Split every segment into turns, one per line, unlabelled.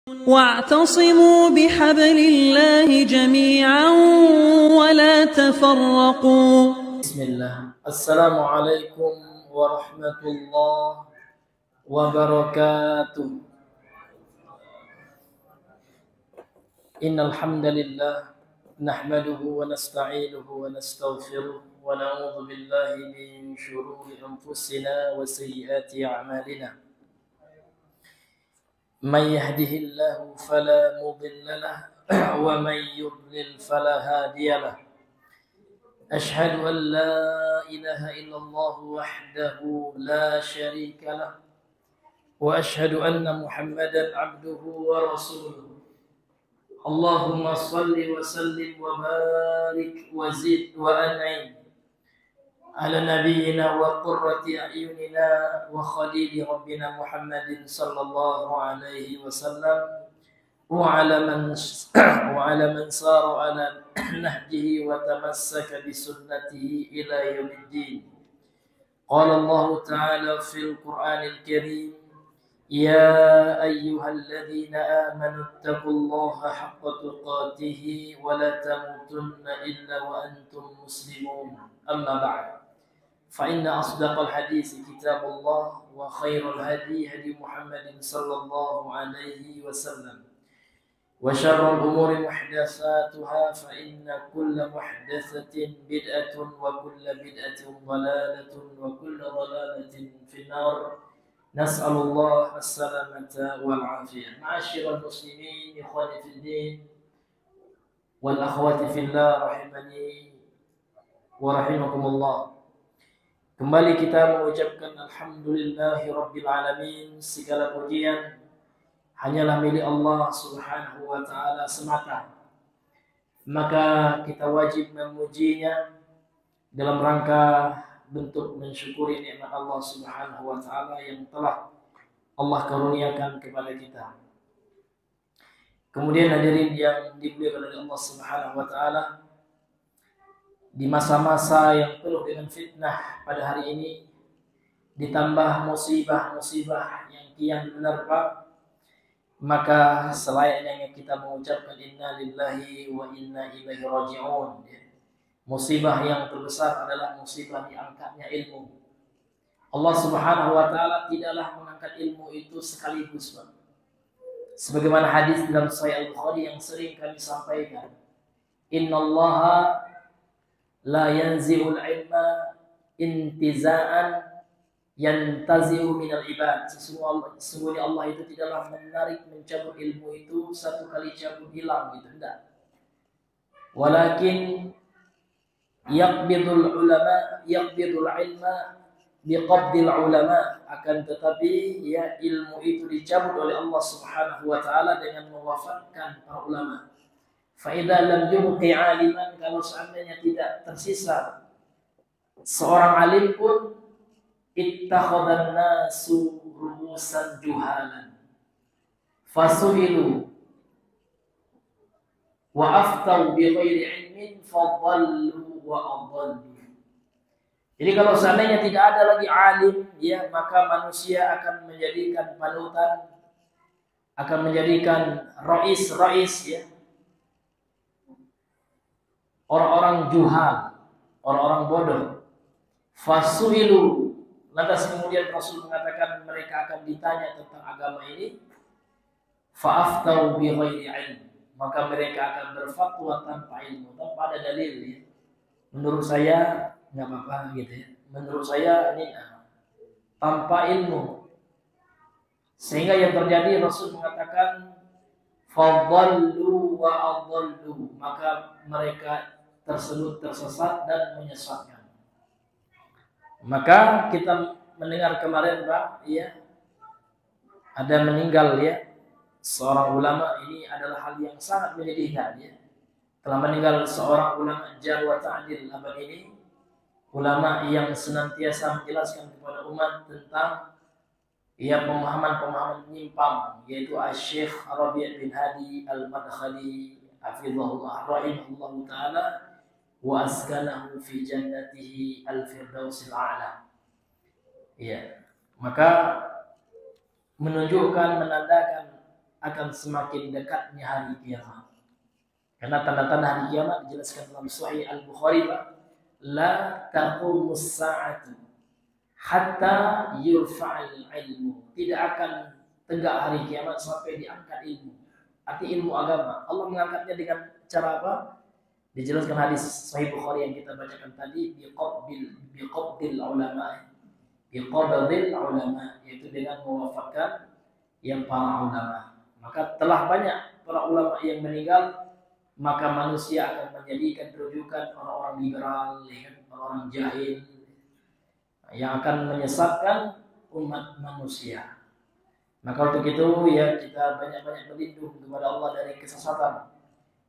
واعتصموا بحبل الله جميعا ولا تفرقوا.
بسم الله. السلام عليكم ورحمة الله وبركاته. إن الحمد لله نحمده ونستعينه ونستغفره ونعوذ بالله من شرور أنفسنا وسيئات أعمالنا. من يهده الله فلا مضل له ومن يضلل فلا هادي له. أشهد أن لا إله إلا الله وحده لا شريك له وأشهد أن محمدا عبده ورسوله. اللهم صل وسلم وبارك وزد وأنعم على نبينا وقرة أعيننا وخليل ربنا محمد صلى الله عليه وسلم وعلى من سار على نهجه وتمسك بسنته إلى يوم الدين. قال الله تعالى في القرآن الكريم: يا أيها الذين آمنوا اتقوا الله حق تقاته ولا تموتن إلا وأنتم مسلمون. أما بعد، فإن أصدق الحديث كتاب الله وخير الهدي هدي محمد صلى الله عليه وسلم وشر الأمور محدثاتها فإن كل محدثة بدعة وكل بدعة ضلالة وكل ضلالة في النار. نسأل الله السلامة والعافية. معاشر المسلمين إخواني في الدين والأخوات في الله rahimani wa rahimakumullah. Kembali kita mengucapkan alhamdulillahi rabbil alamin. Segala pujian hanyalah milik Allah subhanahu wa ta'ala semata. Maka kita wajib memujinya dalam rangka bentuk mensyukuri nikmat Allah subhanahu wa ta'ala yang telah Allah karuniakan kepada kita. Kemudian hadirin yang dimuliakan oleh Allah subhanahu wa ta'ala, di masa-masa yang penuh dengan fitnah pada hari ini, ditambah musibah-musibah yang kian menerpa, maka selayaknya kita mengucapkan inna lillahi wa inna ilaihi raji'un. Musibah yang terbesar adalah musibah diangkatnya ilmu. Allah subhanahu wa ta'ala tidaklah mengangkat ilmu itu sekaligus, Pak. Sebagaimana hadis dalam Sahih Al-Bukhari yang sering kami sampaikan, innallaha la yanzi'ul ilma intiza'an yantazi'u minal ibad. Sesungguhnya Allah itu tidaklah mencabut ilmu itu satu kali cabut hilang gitu, tidak. Walakin yaqbidul ilma biqabdil ulama. Akan tetapi ya, ilmu itu dicabut oleh Allah subhanahu wa ta'ala dengan mewafatkan para ulama. Fa'idha lam yubqi aliman, kalau seandainya tidak tersisa seorang alim pun, ittakhadhan nasu rumusan juhalan fasu'ilu wa aftau bi ghairi ilmin fadallu wa adallu. Jadi kalau seandainya tidak ada lagi alim, ya, maka manusia akan menjadikan panutan, akan menjadikan rais, ya, orang-orang juhal, orang-orang bodoh. Fasu'ilu, lantas kemudian Rasul mengatakan mereka akan ditanya tentang agama ini. Fa'aftau bi ghairi ilm, maka mereka akan berfatwa tanpa ilmu, tanpa ada dalil, ya. Menurut saya nggak apa-apa gitu, ya. Menurut saya ini tanpa ilmu. Sehingga yang terjadi, Rasul mengatakan fadallu wa adallu, maka mereka tersebut tersesat dan menyesatkan. Maka kita mendengar kemarin, Pak, ya, ada meninggal, ya, seorang ulama. Ini adalah hal yang sangat menyedihkan, ya. Telah meninggal seorang ulama jar wa ta'dil abad ini, ulama yang senantiasa menjelaskan kepada umat tentang, ya, pemahaman-pemahaman menyimpang, yaitu Syekh Rabi' bin Hadi Al-Madkhali hafizahullah rahimahullahu ta'ala wa askanahu fi jannatihi al-firdausil a'la. Ya, maka menunjukkan, menandakan akan semakin dekatnya hari kiamat. Karena tanda-tanda hari kiamat dijelaskan dalam Sahih Al-Bukhari, la taqumus sa'atu hatta yurfa'al ilmu. Tidak akan tegak hari kiamat sampai diangkat ilmu. Arti ilmu agama. Allah mengangkatnya dengan cara apa? Dijelaskan hadis Sahih Bukhari yang kita bacakan tadi, biqabdil ulama. Biqabdil ulama, yaitu dengan mewafatkan yang para ulama. Maka telah banyak para ulama yang meninggal, maka manusia akan menjadikan rujukan orang-orang liberal, orang-orang jahil yang akan menyesatkan umat manusia. Maka untuk itu ya kita banyak-banyak berlindung kepada Allah dari kesesatan,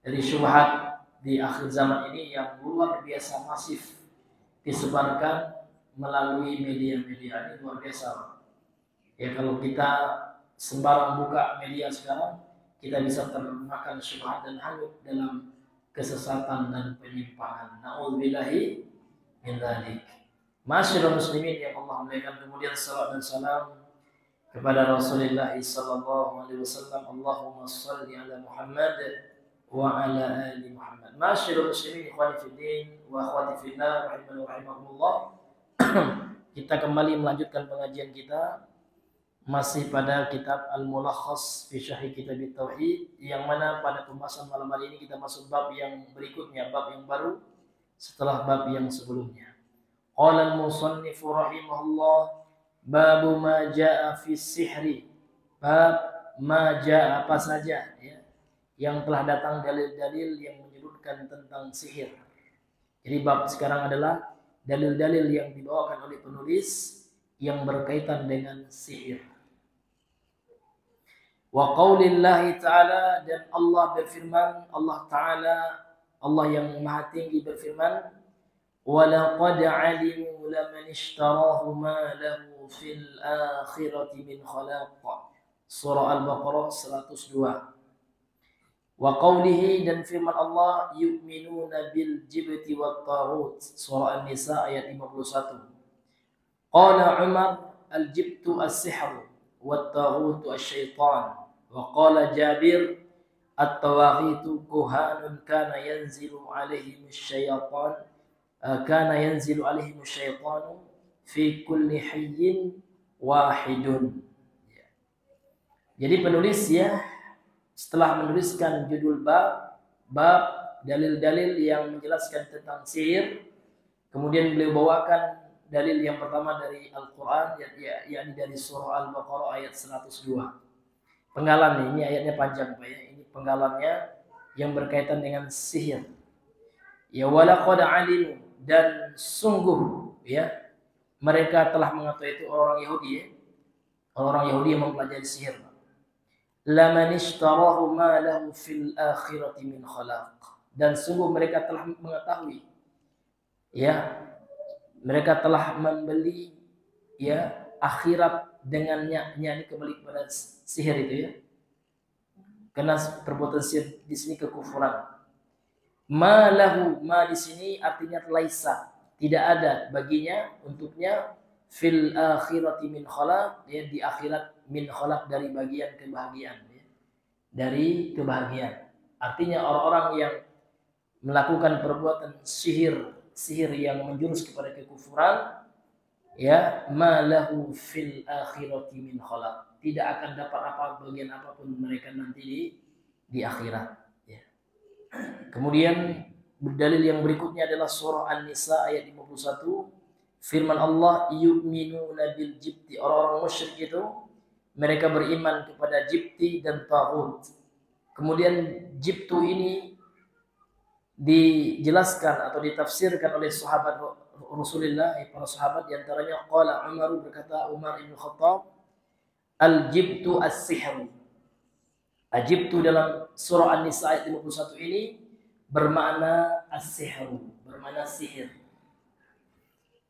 dari syubhat di akhir zaman ini yang luar biasa masif disebarkan melalui media-media. Ini luar biasa. Ya kalau kita sembarang buka media sekarang, kita bisa termakan syubhat dan hanyut dalam kesesatan dan penyimpangan. Na'udzubillahi min dzalik. Masyaallah muslimin yang Allah muliakan, kemudian salawat dan salam kepada Rasulullah sallallahu alaihi wasallam. Allahumma shalli ala Muhammad wa ala ali Muhammad. Masyaallah muslimin, ikhwani fid din wa akhwati fillah, rahimani wa rahimakumullah. Kita kembali melanjutkan pengajian kita masih pada kitab Al-Mulakhas fi Syarh Kitab Tauhid, yang mana pada pembahasan malam hari ini kita masuk bab yang berikutnya, bab yang baru setelah bab yang sebelumnya. Qala al-musannif rahimahullah, babu ma jaa fi sihri. Bab ma jaa, apa saja ya yang telah datang dalil-dalil yang menyebutkan tentang sihir. Jadi bab sekarang adalah dalil-dalil yang dibawakan oleh penulis yang berkaitan dengan sihir. Wa qaulillahi ta'ala, dan Allah berfirman, Allah Ta'ala, Allah yang maha tinggi berfirman, wa laqad 'alimu laman ishtarahu ma lahu fil akhirati min khalaq. Surah Al-Baqarah 102. Wa qaulihi, dan firman Allah, yu'minuna bil jibti wat taghut. Surah An-Nisa ayat 51. Qala Umar, al-jibtu as-sihr wat taghutu asy-syaitan. Wa qala Jabir, at-tawaghitu kuhanun kana yanzilu alaihim asy-syaitan, fi kulli hayyin wahidun. Jadi penulis ya setelah menuliskan judul bab dalil-dalil yang menjelaskan tentang sihir, kemudian beliau bawakan dalil yang pertama dari Al-Quran, yakni dari surah Al-Baqarah ayat 102. Penggalan ini ayatnya panjang Pak ya. Ini penggalannya yang berkaitan dengan sihir. Ya walaqad alimu, dan sungguh ya mereka telah mengetahui, itu orang Yahudi ya. Orang Yahudi yang mempelajari sihir. Laman ishtarahu ma lahu fil akhirati min khalaq. Dan sungguh mereka telah mengetahui ya, mereka telah membeli ya akhirat dengannya. Ini kembali kepada sihir itu ya. Karena perbuatan sihir di sini kekufuran. Ma lahu, ma di sini artinya laisa, tidak ada baginya, untuknya, fil akhirati min khalaq, ya di akhirat, min khalaq dari bagian kebahagiaan ya. Dari kebahagiaan. Artinya orang-orang yang melakukan perbuatan sihir yang menjurus kepada kekufuran ya, ma lahu fil akhirati min khalaq, tidak akan dapat apa bagian apapun mereka nanti di akhirat ya. Kemudian dalil yang berikutnya adalah surah An-Nisa ayat 51, firman Allah, yu'minuna bil jibti, orang-orang musyrik itu mereka beriman kepada jibti dan taghut. Kemudian jibtu ini dijelaskan atau ditafsirkan oleh sahabat Rasulullah, para sahabat, di antaranya qala Umar, berkata Umar bin Khattab, al-jibtu as-sihr. Al-jibtu dalam surah An-Nisa ayat 51 ini bermakna as-sihr, bermakna sihir.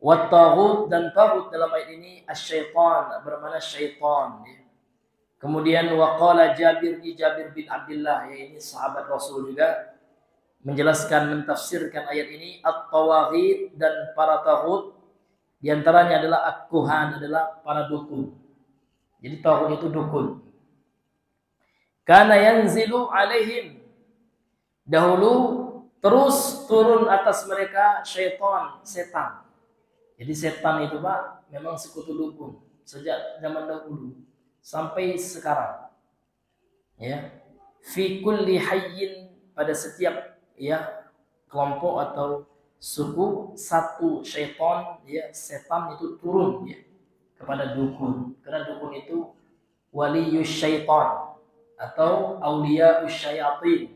Wa taghut, dan taghut dalam ayat ini asy-syaitan, bermakna syaitan. Kemudian wa qala Jabir bin Abdullah, ya ini sahabat Rasul juga, menjelaskan, mentafsirkan ayat ini, at-tawaghit, dan para taghut di antaranya adalah ak-kuhan, adalah para dukun. Jadi taghut itu dukun. Kana yanzilu alaihim. Dahulu terus turun atas mereka syaitan, setan. Jadi setan itu Pak memang sekutu dukun sejak zaman dahulu sampai sekarang. Ya. Fi kulli hayyin, pada setiap ya kelompok atau suku satu syaitan ya, setan itu turun ya kepada dukun. Karena dukun itu waliyus syaitan atau auliya'us syayatin,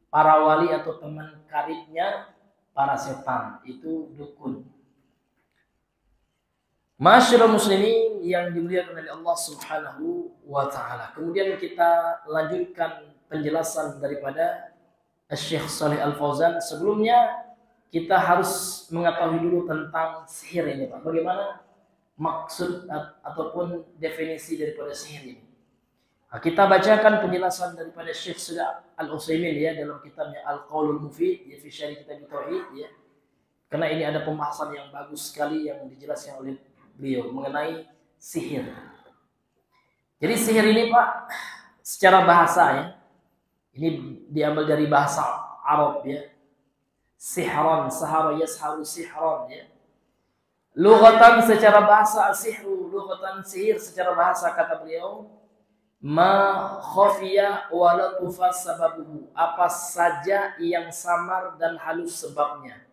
para wali atau teman karibnya para setan, itu dukun. Masyaallah muslimin yang dimuliakan oleh Allah Subhanahu wa taala. Kemudian kita lanjutkan penjelasan daripada Syekh Shalih Al Fauzan. Sebelumnya kita harus mengetahui dulu tentang sihir ini, Pak. Bagaimana maksud ataupun definisi daripada sihir ini. Nah, kita bacakan penjelasan daripada Syekh Shalih Al Utsaimin ya dalam kitabnya Al-Qaulul Mufid ya fi syarih kitab tauhid ya. Karena ini ada pembahasan yang bagus sekali yang dijelaskan oleh beliau mengenai sihir. Jadi sihir ini Pak secara bahasa ya, ini diambil dari bahasa Arab ya. Sihran, sahara yasharu sihran ya. Lughatan secara bahasa sihru, lughatan sihir secara bahasa kata beliau ma khafiya wa latufa sababuhu, apa saja yang samar dan halus sebabnya.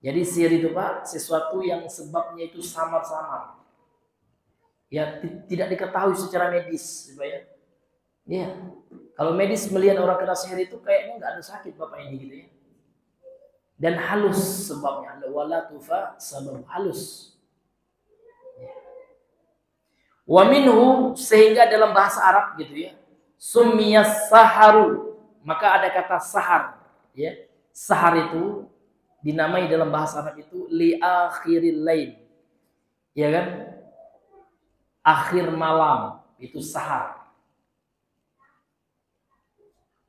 Jadi sihir itu Pak sesuatu yang sebabnya itu samar-samar. Ya tidak diketahui secara medis, Pak ya. Ya. Kalau medis melihat orang kena sihir itu kayaknya nggak ada sakit Bapak ini gitu ya. Dan halus sebabnya, wala tufa sabab halus. Wa minhu, sehingga dalam bahasa Arab gitu ya, summiyas saharu, maka ada kata sahar ya. Sahar itu dinamai dalam bahasa Arab itu li akhiril lail. Ya kan? Akhir malam itu sahar.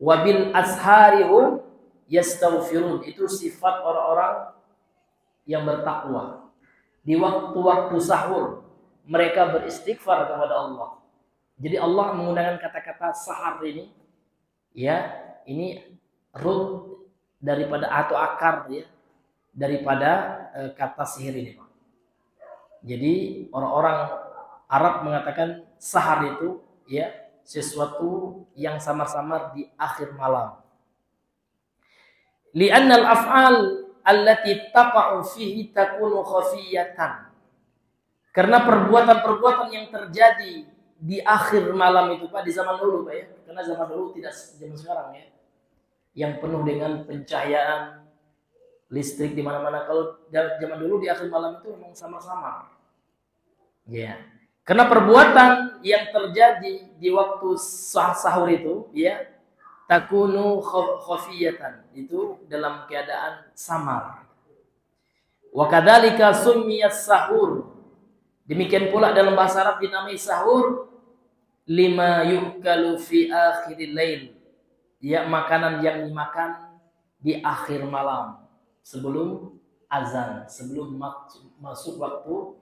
Wabil asharihum yastaghfirun, itu sifat orang-orang yang bertakwa. Di waktu-waktu sahur mereka beristighfar kepada Allah. Jadi Allah menggunakan kata-kata sahar ini ya, ini root daripada atau akar ya daripada kata sihir ini, Pak. Jadi orang-orang Arab mengatakan sahar itu ya sesuatu yang samar-samar di akhir malam. Li'anna al-af'al allati taqa'u fihi takunu khafiyatan. Karena perbuatan-perbuatan yang terjadi di akhir malam itu Pak, di zaman dulu Pak ya. Karena zaman dulu tidak zaman sekarang ya. Yang penuh dengan pencahayaan listrik di mana-mana. Kalau zaman dulu di akhir malam itu memang samar-samar. Ya. Karena perbuatan yang terjadi di waktu sahur itu ya takunu khafiyatan, itu dalam keadaan samar. Wa kadzalika summiyas sahur. Demikian pula dalam bahasa Arab dinamai sahur lima yukalu fi akhiril lail. Ya, makanan yang dimakan di akhir malam sebelum azan, sebelum masuk waktu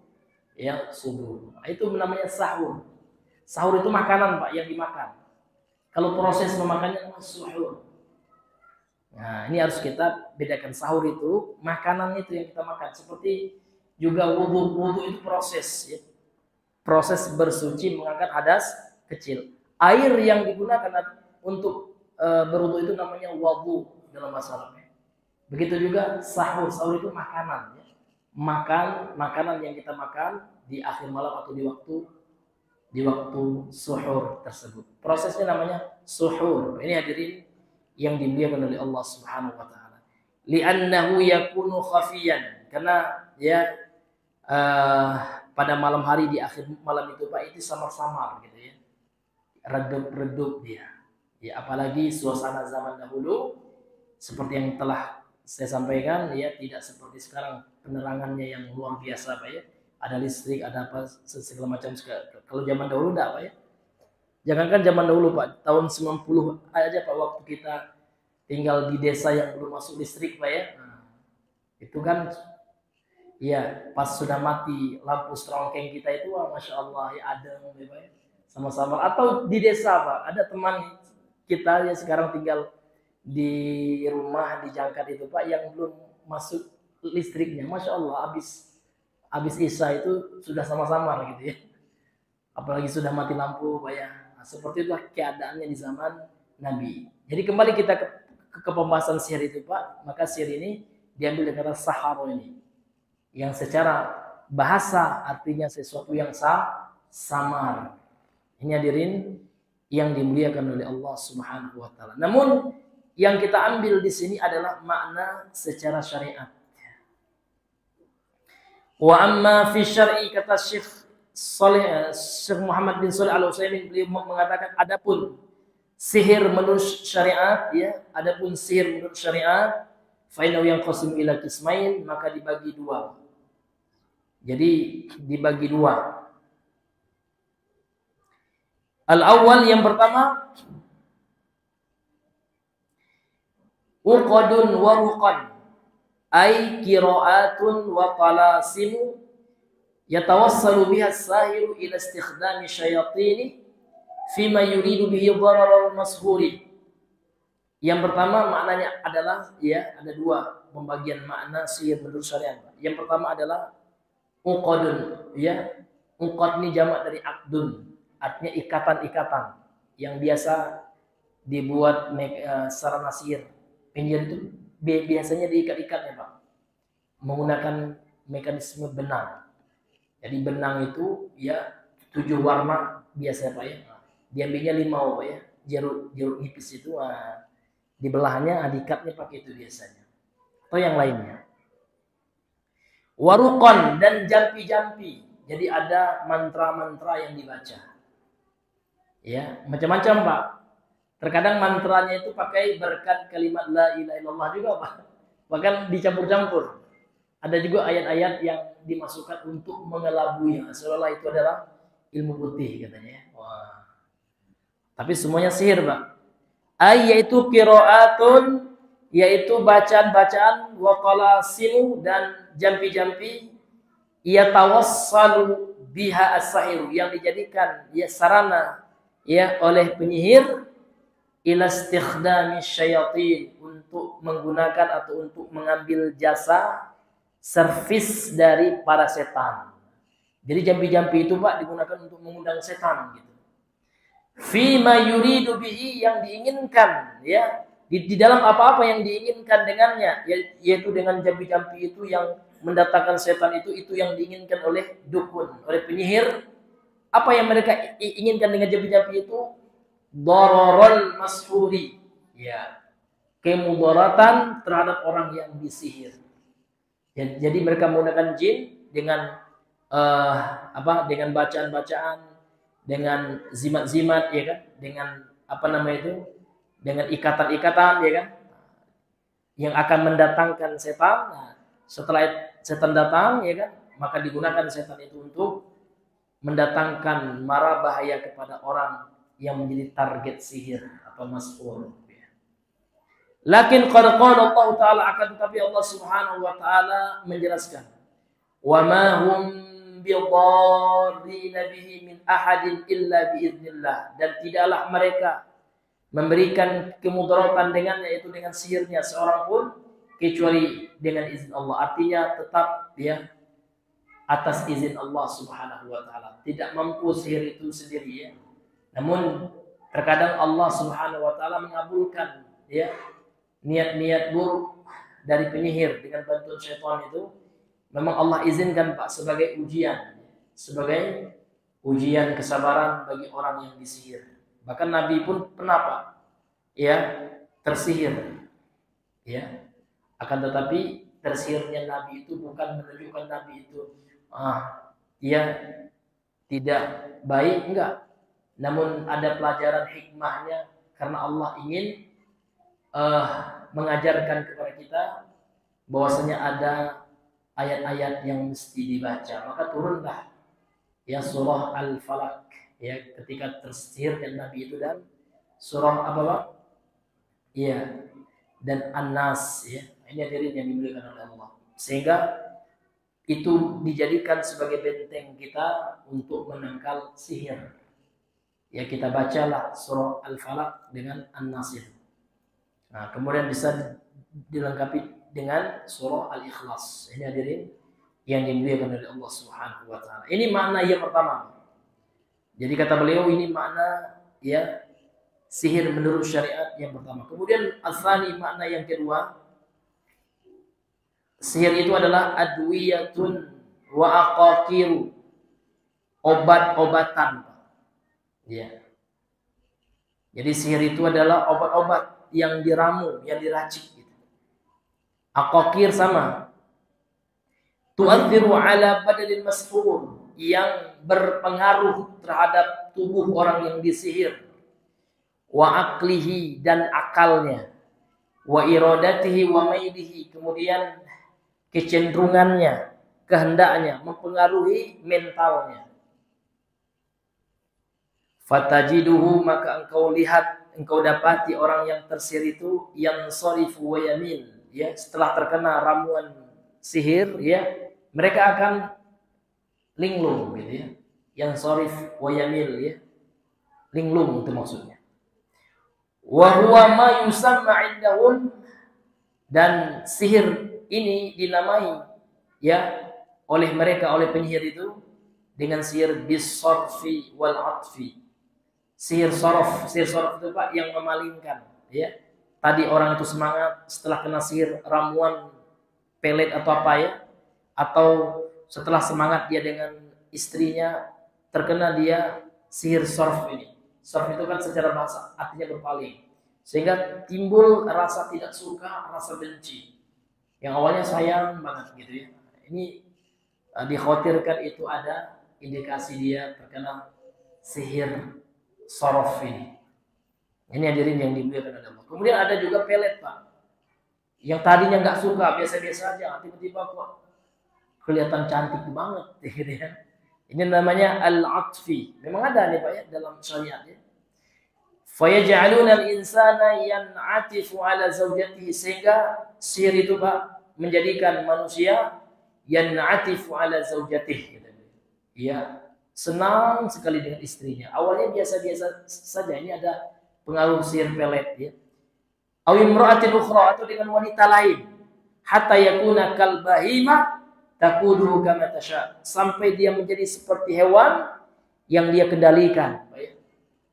ya subuh. Nah, itu namanya sahur. Sahur itu makanan Pak yang dimakan. Kalau proses memakannya namanya suhur. Nah, ini harus kita bedakan. Sahur itu makanan itu yang kita makan. Seperti juga wudu. Wudu itu proses ya. Proses bersuci mengangkat hadas kecil. Air yang digunakan untuk berwudu itu namanya wudu dalam bahasa Arab. Begitu juga sahur. Sahur itu makanan ya. Makanan yang kita makan di akhir malam atau di waktu suhur tersebut. Prosesnya namanya suhur. Ini hadirin yang dimuliakan oleh Allah Subhanahu wa taala. Li'annahu yakunu khafiyan. Karena ya pada malam hari di akhir malam itu Pak itu samar-samar gitu ya. Redup-redup dia. Ya apalagi suasana zaman dahulu seperti yang telah saya sampaikan ya, tidak seperti sekarang penerangannya yang luar biasa Pak ya. Ada listrik, ada apa segala macam. Kalau zaman dahulu enggak Pak ya. Jangankan zaman dahulu Pak, tahun 90 aja Pak waktu kita tinggal di desa yang belum masuk listrik Pak ya. Nah, itu kan ya pas sudah mati lampu strongkeng kita itu wah, Masya Allah ya adem ya Pak ya. sama-sama. Atau di desa Pak, ada teman kita yang sekarang tinggal di rumah di Jangkat itu Pak, yang belum masuk listriknya, Masya Allah, habis Isya itu sudah sama-sama gitu ya. Apalagi sudah mati lampu Pak ya. Nah, seperti itulah keadaannya di zaman Nabi. Jadi kembali kita ke pembahasan sihir itu Pak, maka sihir ini diambil dari kata saharo ini, yang secara bahasa artinya sesuatu yang samar. Ini hadirin yang dimuliakan oleh Allah Subhanahu wa taala. Namun yang kita ambil di sini adalah makna secara syariat. Wa amma fi syar'i, kata Syekh Muhammad bin Shalih Al-Utsaimin, beliau mengatakan adapun sihir menurut syariat ya, adapun sihir menurut syariat fa innahu yanqasim ila qismain, maka dibagi dua. Jadi dibagi dua. Al-awwal, yang pertama, uqadun wa ruqan, ay qira'atun wa talasimu yatawassalu biha as-sahiru ila istikhdami syayatini fima yuridu bihi dharar al-mashhuri. Yang pertama maknanya adalah ya, ada dua pembagian makna sihir menurut syariat. Yang pertama adalah uqadun ya. Uqad ini jamak dari aqdun, artinya ikatan-ikatan yang biasa dibuat sarana sihir. Penyihir itu biasanya diikat-ikat ya Pak, menggunakan mekanisme benang. Jadi benang itu ya 7 warna biasa Pak ya. Diambilnya 5 Pak ya, jeruk nipis itu dibelahnya, diikatnya pakai itu biasanya. Atau yang lainnya. Waruqan, dan jampi-jampi. Jadi ada mantra-mantra yang dibaca. Ya, macam-macam Pak. Terkadang mantranya itu pakai berkat kalimat la ilaha illallah juga Pak. Bahkan dicampur-campur. Ada juga ayat-ayat yang dimasukkan untuk mengelabui, seolah-olah itu adalah ilmu putih katanya. Wah. Tapi semuanya sihir Pak. Yaitu qiraatun, yaitu bacaan-bacaan, wa qalasimu, dan jampi-jampi, ia tawassalu biha as-sahir, yang dijadikan ya sarana ya oleh penyihir ila istikhdami syayatin, untuk menggunakan atau untuk mengambil jasa servis dari para setan. Jadi jampi-jampi itu Pak digunakan untuk mengundang setan gitu. Fima yuridu bihi, yang diinginkan ya, di dalam apa-apa yang diinginkan dengannya, yaitu dengan jampi-jampi itu yang mendatangkan setan, itu yang diinginkan oleh dukun, oleh penyihir. Apa yang mereka inginkan dengan jampi-jampi itu? Dararul mashuri, ya, kemudaratan terhadap orang yang disihir. Jadi mereka menggunakan jin dengan dengan bacaan-bacaan, dengan zimat-zimat ya kan, dengan dengan ikatan-ikatan ya kan, yang akan mendatangkan setan. Nah, setelah setan datang ya kan, maka digunakan setan itu untuk mendatangkan mara bahaya kepada orang yang menjadi target sihir atau mashur. Lakin qad qala Allah Ta'ala, akan tetapi Allah Subhanahu wa taala menjelaskan, wa ma hum bidarrina bihi min ahadin illa biiznillah, dan tidaklah mereka memberikan kemudaratan dengannya, yaitu dengan sihirnya, seorang pun kecuali dengan izin Allah. Artinya tetap ya atas izin Allah Subhanahu wa taala. Tidak mampu sihir itu sendiri ya. Namun terkadang Allah Subhanahu wa taala mengabulkan ya niat-niat buruk dari penyihir dengan bantuan syaitan itu. Memang Allah izinkan Pak sebagai ujian kesabaran bagi orang yang disihir. Bahkan Nabi pun pernah Pak ya tersihir ya. Akan tetapi tersihirnya Nabi itu bukan menunjukkan Nabi itu dia tidak baik, enggak. Namun ada pelajaran hikmahnya, karena Allah ingin mengajarkan kepada kita bahwasanya ada ayat-ayat yang mesti dibaca. Maka turunlah ya surah Al-Falaq ya ketika tersihir dan Nabi itu, dan surah apa Pak? Iya, dan An-Nas ya. Ini hadirin yang dimuliakan oleh Allah. Sehingga itu dijadikan sebagai benteng kita untuk menangkal sihir. ya kita bacalah surah Al-Falaq dengan An-Nasr. Nah, kemudian bisa dilengkapi dengan surah Al-Ikhlas. Ini hadirin yang dimuliakan oleh Allah Subhanahu wa taala. Ini makna yang pertama. Jadi kata beliau ini makna ya sihir menurut syariat yang pertama. Kemudian asani makna yang kedua, sihir itu adalah adwiyatun wa aqaqiru, obat-obatan. Ya. Jadi sihir itu adalah obat-obat yang diramu, yang diracik gitu. Aqaqir sama. Tu'athiru ala badanil masfur, yang berpengaruh terhadap tubuh orang yang disihir, wa aqlihi, dan akalnya, wa iradatihi wa mailihi, kemudian kecenderungannya, kehendaknya, mempengaruhi mentalnya. Fatajiduhu, maka engkau lihat, engkau dapati orang yang tersihir itu yang sharifu wa yamin, ya, setelah terkena ramuan sihir, ya, mereka akan linglung gitu ya. Yang sharif wa yamil, ya. Linglung itu maksudnya. Wa huwa ma yusamma indahum, dan sihir ini dinamai ya oleh mereka, oleh penyihir itu dengan sihir bis-sarfi wal atfi. Sihir saraf itu Pak yang memalingkan, ya. Tadi orang itu semangat setelah kena sihir ramuan pelet atau apa ya, atau setelah semangat dia dengan istrinya terkena dia sihir sarf ini. Sarf itu kan secara bahasa artinya berpaling, sehingga timbul rasa tidak suka, rasa benci. Yang awalnya sayang banget gitu ya. Ini dikhawatirkan itu ada indikasi dia terkena sihir sarf ini. Ini hadirin yang dimuliakan oleh Allah. Kemudian ada juga pelet Pak, yang tadinya nggak suka, biasa-biasa aja, tiba-tiba kok kelihatan cantik banget gitu ya. Ini namanya al-atfi. Memang ada nih Pak ya dalam syariat ya. Fayaj'aluna al-insana yan'atifu ala zawjatihi, sehingga sihir itu Pak menjadikan manusia yan'atifu ala zawjatihi gitu. Ya, senang sekali dengan istrinya. Awalnya biasa-biasa saja, ini ada pengaruh sihir pelet ya. Aw imra'atin ukhra, atau dengan wanita lain. Hatta yakuna kal bahima taquduhu kama tasha, sampai dia menjadi seperti hewan yang dia kendalikan,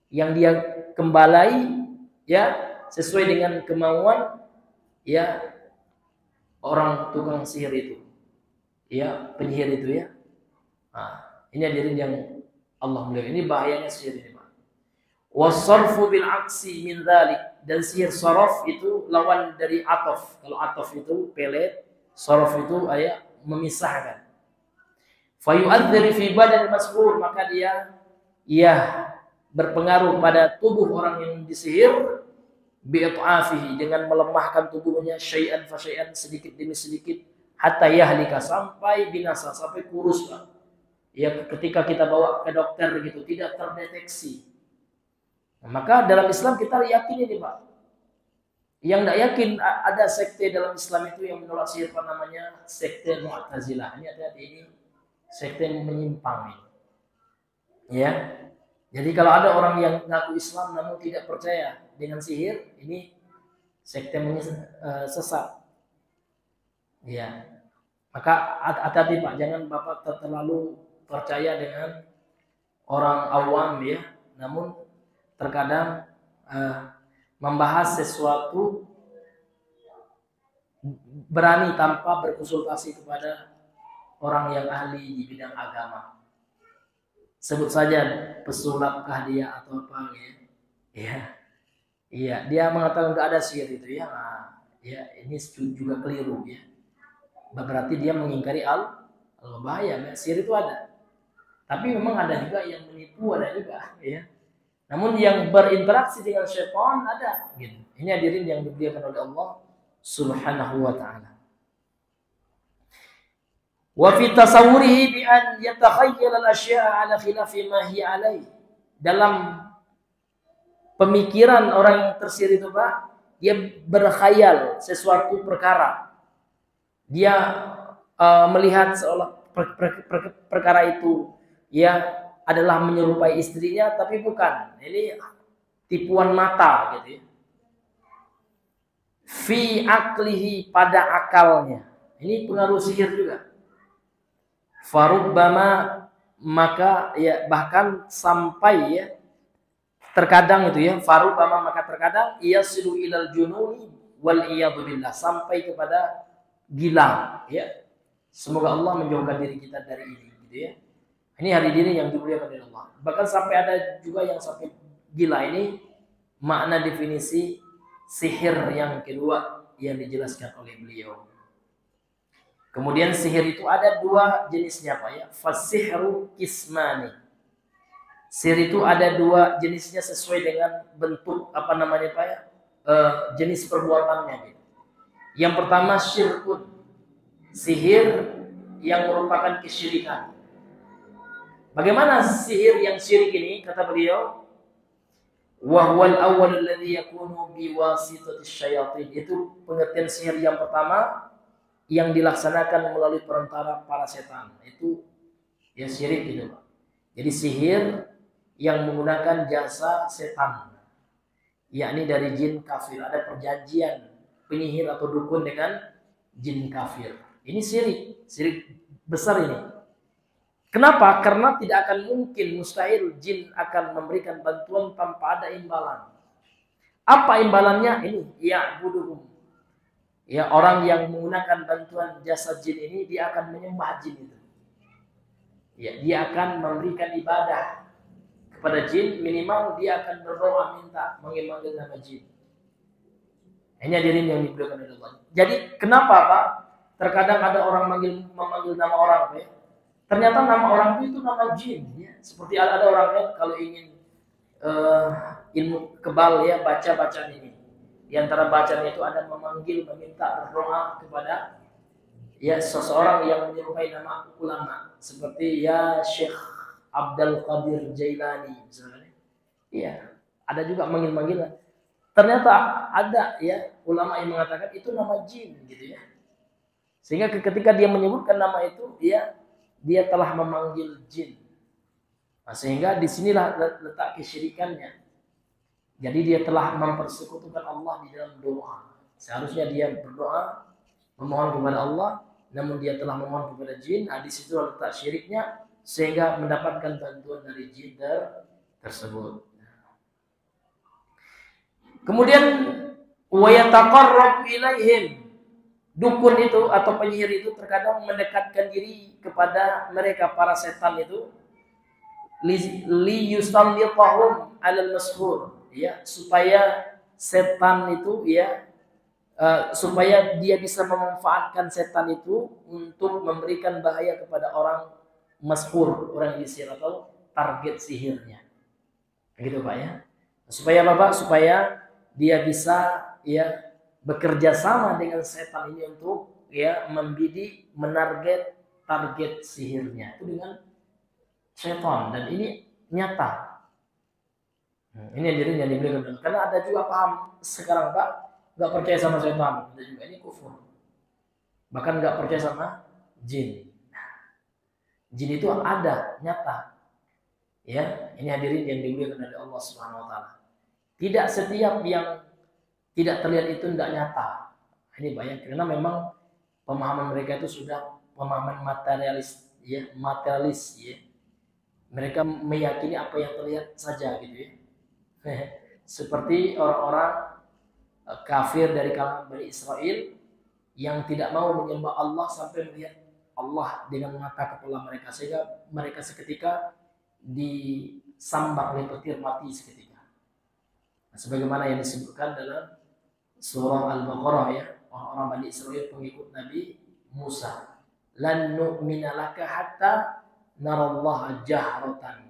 yang dia gembalai ya sesuai dengan kemauan ya orang tukang sihir itu, ya, penyihir itu ya. Nah, ini hadirin yang Allah mulia, ini bahayanya sihir ini Pak. Wasarfu bil aksi min dzalik, dan sihir saraf itu lawan dari ataf. Kalau ataf itu pelet, saraf itu memisahkan. Fayu'adzir fi badan masbur, maka dia berpengaruh pada tubuh orang yang disihir, bi'at'afihi, dengan melemahkan tubuhnya syai'an fa syai'an, sedikit demi sedikit, hatta yahlika, sampai binasa, sampai kurus Pak. Ya, ketika kita bawa ke dokter gitu tidak terdeteksi. Maka dalam Islam kita yakin ini Pak. Yang tidak yakin ada sekte dalam Islam itu yang menolak sihir, apa namanya, sekte Mu'tazilah. Ini ada ini sekte yang menyimpang ini. Ya. Jadi kalau ada orang yang mengaku Islam namun tidak percaya dengan sihir, ini sekte sesat. Ya. Maka hati-hati Pak, jangan Bapak terlalu percaya dengan orang awam ya. Namun terkadang membahas sesuatu berani tanpa berkonsultasi kepada orang yang ahli di bidang agama. Sebut saja pesulapkah dia atau apa ya. Ya. Iya, dia mengatakan enggak ada sihir itu ya. Nah, ya ini juga keliru ya. Berarti dia mengingkari bahaya, sihir itu ada. Tapi memang ada juga yang menipu, ada juga ya. Namun yang berinteraksi dengan syaitan ada gitu. Ini hadirin yang dimuliakan oleh Allah Subhanahu wa taala. Wa fi tasawwurihi bi an yatakhayyal al-asya'a ala khilafi ma hiya alaihi. Dalam pemikiran orang yang tersihir itu Pak, dia berkhayal sesuatu perkara. Dia melihat seolah perkara itu ya adalah menyerupai istrinya, tapi bukan. Ini tipuan mata gitu ya. Fi aklihi, pada akalnya. Ini pengaruh sihir juga. Farubbama, maka ya bahkan sampai ya terkadang itu ya, farubbama, maka terkadang yasilu ilal jununi wal iyadu billah, sampai kepada gila ya. Semoga Allah menjauhkan diri kita dari ini gitu ya. Ini hadirin yang dimuliakan oleh Allah. Bahkan sampai ada juga yang sampai gila. Ini makna definisi sihir yang kedua yang dijelaskan oleh beliau. Kemudian sihir itu ada dua jenisnya Pak ya. Fasihru kismani. Sihir itu ada dua jenisnya sesuai dengan bentuk apa namanya Pak ya? Jenis perbuatannya gitu. Yang pertama syirkun. Sihir yang merupakan kesyirikan. Bagaimana sihir yang syirik ini? Kata beliau, wa huwal awwal alladhi yakunu biwasitati syayatin. Itu pengertian sihir yang pertama yang dilaksanakan melalui perantara para setan. Itu ya syirik gitu Pak. Jadi sihir yang menggunakan jasa setan, yakni dari jin kafir. Ada perjanjian penyihir atau dukun dengan jin kafir. Ini syirik besar ini. Kenapa? Karena tidak akan mungkin, mustahil jin akan memberikan bantuan tanpa ada imbalan. Apa imbalannya? Ini ya buduhum. Ya, orang yang menggunakan bantuan jasa jin ini, dia akan menyembah jin itu. Ya, dia akan memberikan ibadah kepada jin, minimal dia akan berdoa minta memanggil nama jin. Ini hadirin yang diberikan oleh Allah. Jadi kenapa Pak? Terkadang ada orang memanggil nama orang ya. Ternyata nama orang itu nama jin ya. Seperti ada orang ya kalau ingin ilmu kebal ya, baca bacaan ini. Di antara bacaan itu ada memanggil, meminta, berdoa kepada ya seseorang yang menyerupai nama ulama, seperti ya Syekh Abdul Qadir Jailani misalnya. Iya, ada juga manggil-manggilan. Ternyata ada ya ulama yang mengatakan itu nama jin gitu ya. Sehingga ketika dia menyebutkan nama itu, dia telah memanggil jin. Nah, sehingga disinilah letak kesyirikannya. Jadi dia telah mempersekutukan Allah di dalam doa. Seharusnya dia berdoa, memohon kepada Allah, namun dia telah memohon kepada jin. Nah, di situ letak syiriknya, sehingga mendapatkan bantuan dari jin tersebut. Kemudian wa yataqarrab ilaihim. Dukun itu atau penyihir itu terkadang mendekatkan diri kepada mereka para setan itu li yusallitahum 'alal mashhur, ya, supaya setan itu ya supaya dia bisa memanfaatkan setan itu untuk memberikan bahaya kepada orang mashhur, orang yang disihir atau target sihirnya. Gitu Pak ya. Supaya Bapak, supaya dia bisa ya bekerja sama dengan setan ini untuk ya membidik, menarget target sihirnya itu dengan setan, dan ini nyata. Ini hadirin yang diberikan. Karena ada juga paham sekarang Pak, nggak percaya sama setan, ada juga ini kufur. Bahkan nggak percaya sama jin. Jin itu ada, nyata. Ya, ini hadirin yang diberikan oleh Allah Subhanahu Wa Taala. Tidak setiap yang tidak terlihat itu tidak nyata. Ini banyak karena memang pemahaman mereka itu sudah pemahaman materialis ya. Mereka meyakini apa yang terlihat saja gitu ya. Seperti orang-orang kafir dari kalangan Bani Israel yang tidak mau menyembah Allah sampai melihat Allah dengan mata kepala mereka, sehingga mereka seketika disambak oleh petir, mati seketika. Nah, sebagaimana yang disebutkan dalam surah Al-Baqarah ya, orang-orang Bani Israel pengikut Nabi Musa, lan nu'mina laka hatta narallaha jahratan.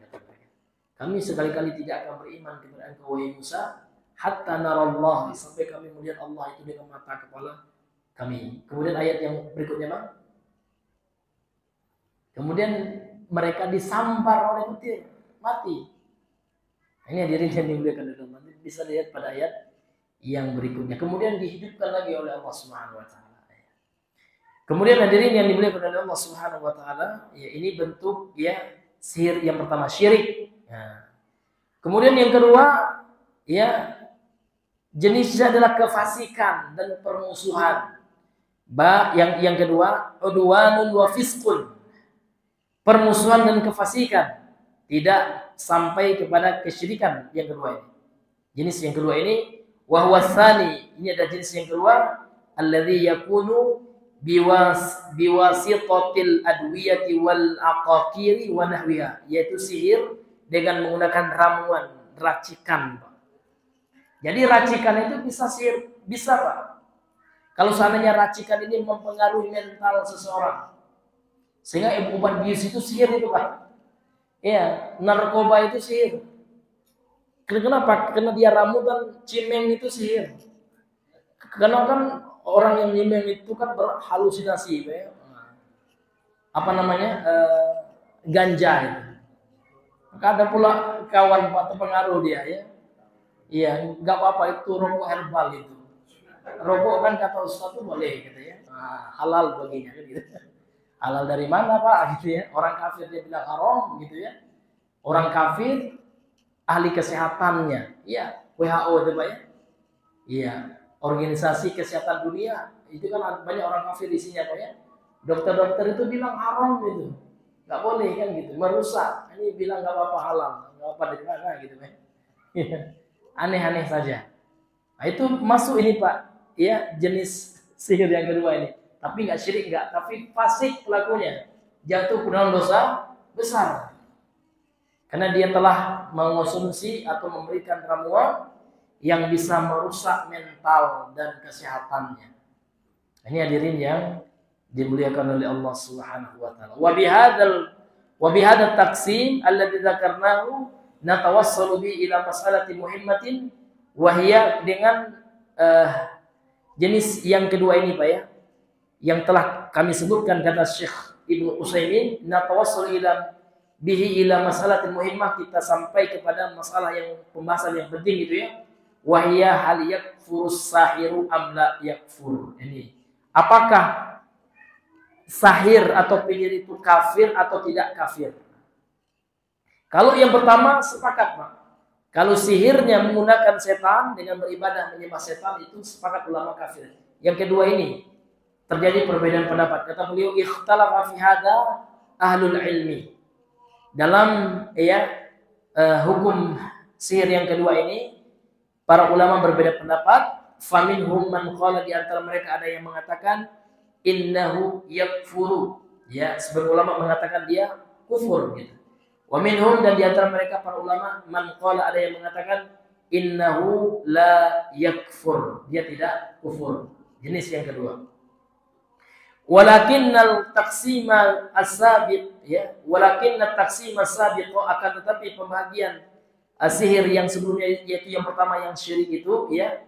Kami sekali-kali tidak akan beriman kepada engkau wahai Musa hatta narallah, sampai kami melihat Allah itu dengan mata kepala kami. Kemudian ayat yang berikutnya Bang. Kemudian mereka disambar oleh petir, mati. Ini hadirin yang dimuliakan oleh Allah. Bisa lihat pada ayat yang berikutnya. Kemudian dihidupkan lagi oleh Allah Subhanahu Wa Taala. Kemudian hadirin yang dimuliakan oleh Allah Subhanahu Wa Taala, ya ini bentuk ya sihir yang pertama syirik. Nah, kemudian yang kedua, ya, jenisnya adalah kefasikan dan permusuhan. Yang kedua, udwanun wa fisqun. Permusuhan dan kefasikan, tidak sampai kepada kesyirikan. Yang kedua ini, jenis yang kedua ini, wa huwa tsani, ini ada jenis yang kedua, alladzi yakunu biwasitatil adwiyati wal aqaqiri wa nahwiha, yaitu sihir dengan menggunakan ramuan, racikan. Jadi racikan itu bisa sihir, bisa Pak. Kalau seandainya racikan ini mempengaruhi mental seseorang, sehingga obat bius itu sihir itu Pak. Ya, narkoba itu sihir. Kenapa? Karena dia ramutan, cimeng itu sihir. Karena kan orang yang nyimeng itu kan berhalusinasi, ya. Apa namanya? Ganja itu. Maka ada pula kawan Pak terpengaruh dia, ya. Iya, nggak apa-apa itu rokok herbal itu. Rokok kan kata Ustaz itu boleh gitu ya. Nah, halal baginya gitu. Halal dari mana Pak gitu ya? Orang kafir dia bilang haram gitu ya. Orang kafir ahli kesehatannya, ya WHO itu Pak ya. Iya, organisasi kesehatan dunia itu kan banyak orang kafir isinya Pak ya. Dokter-dokter itu bilang haram gitu, nggak boleh kan gitu, merusak. Ini bilang nggak apa-apa halal, nggak apa dari mana gitu Pak. Aneh-aneh saja. Nah itu masuk ini Pak, ya jenis sihir yang kedua ini. Tapi nggak syirik nggak, tapi fasik pelakunya, jatuh ke dalam dosa besar. Karena dia telah mengonsumsi atau memberikan ramuan yang bisa merusak mental dan kesehatannya. Ini hadirin yang dimuliakan oleh Allah Subhanahu wa taala. Wa bihadzal taqsim alladzi dzakarnahu natawassalu bi ila mas'alati muhimmatin wa hiya, dengan jenis yang kedua ini Pak ya, yang telah kami sebutkan kata Syekh Ibnu Utsaimin, natawassalu ila masalatin muhimmah, kita sampai kepada masalah yang pembahasan yang penting gitu ya. Wahia hal yakfurus sahiru am la yakfur. Ini apakah sahir atau penyihir itu kafir atau tidak kafir? Kalau yang pertama sepakat Pak. Kalau sihirnya menggunakan setan dengan beribadah menyembah setan, itu sepakat ulama kafir. Yang kedua ini terjadi perbedaan pendapat. Kata beliau, ikhtalafa fi hada ahlul ilmi. Dalam hukum sihir yang kedua ini, para ulama berbeda pendapat. Faminhum man qala, di antara mereka ada yang mengatakan innahu yakfuru. Ya, sebagian ulama mengatakan dia kufur gitu. Wa minhum, dan di antara mereka para ulama man qala, ada yang mengatakan innahu la yakfur. Dia tidak kufur. Jenis yang kedua. Walakinnal taqsima as-sabiq, ya, walakinnat taqsima as-sabiq, akan tetapi pembagian sihir yang sebelumnya, yaitu yang pertama yang syirik itu, ya,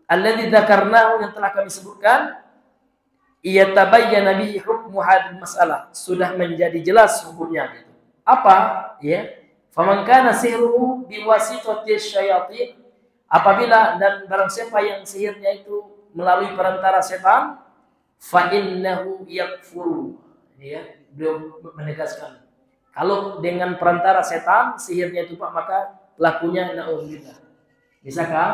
alladzi dzakarnahu, yang telah kami sebutkan, ia tabayyana bihi hukmu hadhihi masalah, sudah menjadi jelas hukumnya gitu. Apa? Ya, faman kana sihruhu biwasitati syayatin, apabila dan barang siapa yang sihirnya itu melalui perantara setan, fa innahu yakfuru. Ya, beliau menegaskan kalau dengan perantara setan sihirnya itu Pak, maka pelakunya naudzubillah bisakah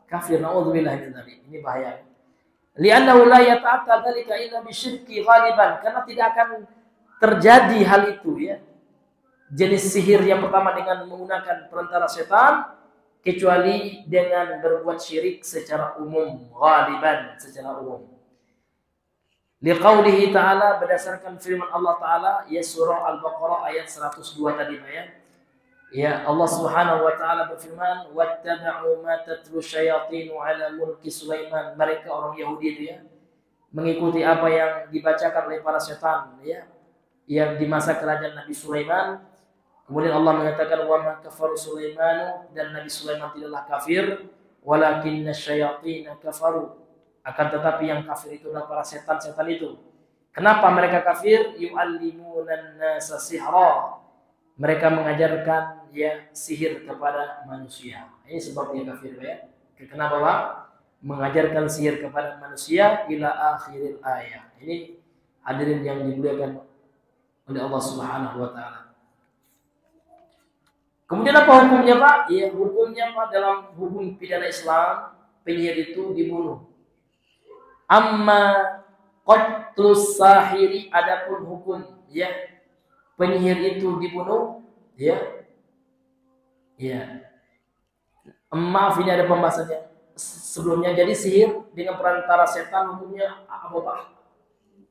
kafir, naudzubillah min dzalik. Ini bahaya. Li'annahu la yata'atta dzalika illa bisyirki ghaliban, karena tidak akan terjadi hal itu ya. Jenis sihir yang pertama dengan menggunakan perantara setan, kecuali dengan berbuat syirik secara umum, ghaliban, secara umum. Liqaulihi ta'ala, berdasarkan firman Allah Ta'ala, ya surah Al-Baqarah ayat 102 tadi ya. Ya, Allah Subhanahu wa taala berfirman, "Wattaba'u ma tatlu syayatinu 'ala mulki Sulaiman." Mereka orang Yahudi itu ya, mengikuti apa yang dibacakan oleh para setan ya, yang di masa kerajaan Nabi Sulaiman. Kemudian Allah mengatakan, "Wa ma kafaru Sulaimanu," dan Nabi Sulaiman tidaklah kafir, "walakinna syayatina kafaru." Akan tetapi yang kafir itu adalah para setan-setan itu. Kenapa mereka kafir? Yu'allimunan nasa sihra. Mereka mengajarkan ya sihir kepada manusia. Ini sebabnya kafir ya. Kenapa Pak? Mengajarkan sihir kepada manusia ila akhiril ayat. Ini hadirin yang dimuliakan oleh Allah Subhanahu wa taala. Kemudian apa hukumnya Pak? Ya hukumnya Pak dalam hukum pidana Islam, penyihir itu dibunuh. Amma qatlus sahiri, adapun hukum ya penyihir itu dibunuh ya. Ya. Maaf ini ada pembahasannya sebelumnya. Jadi sihir dengan perantara setan hukumnya apa Pak?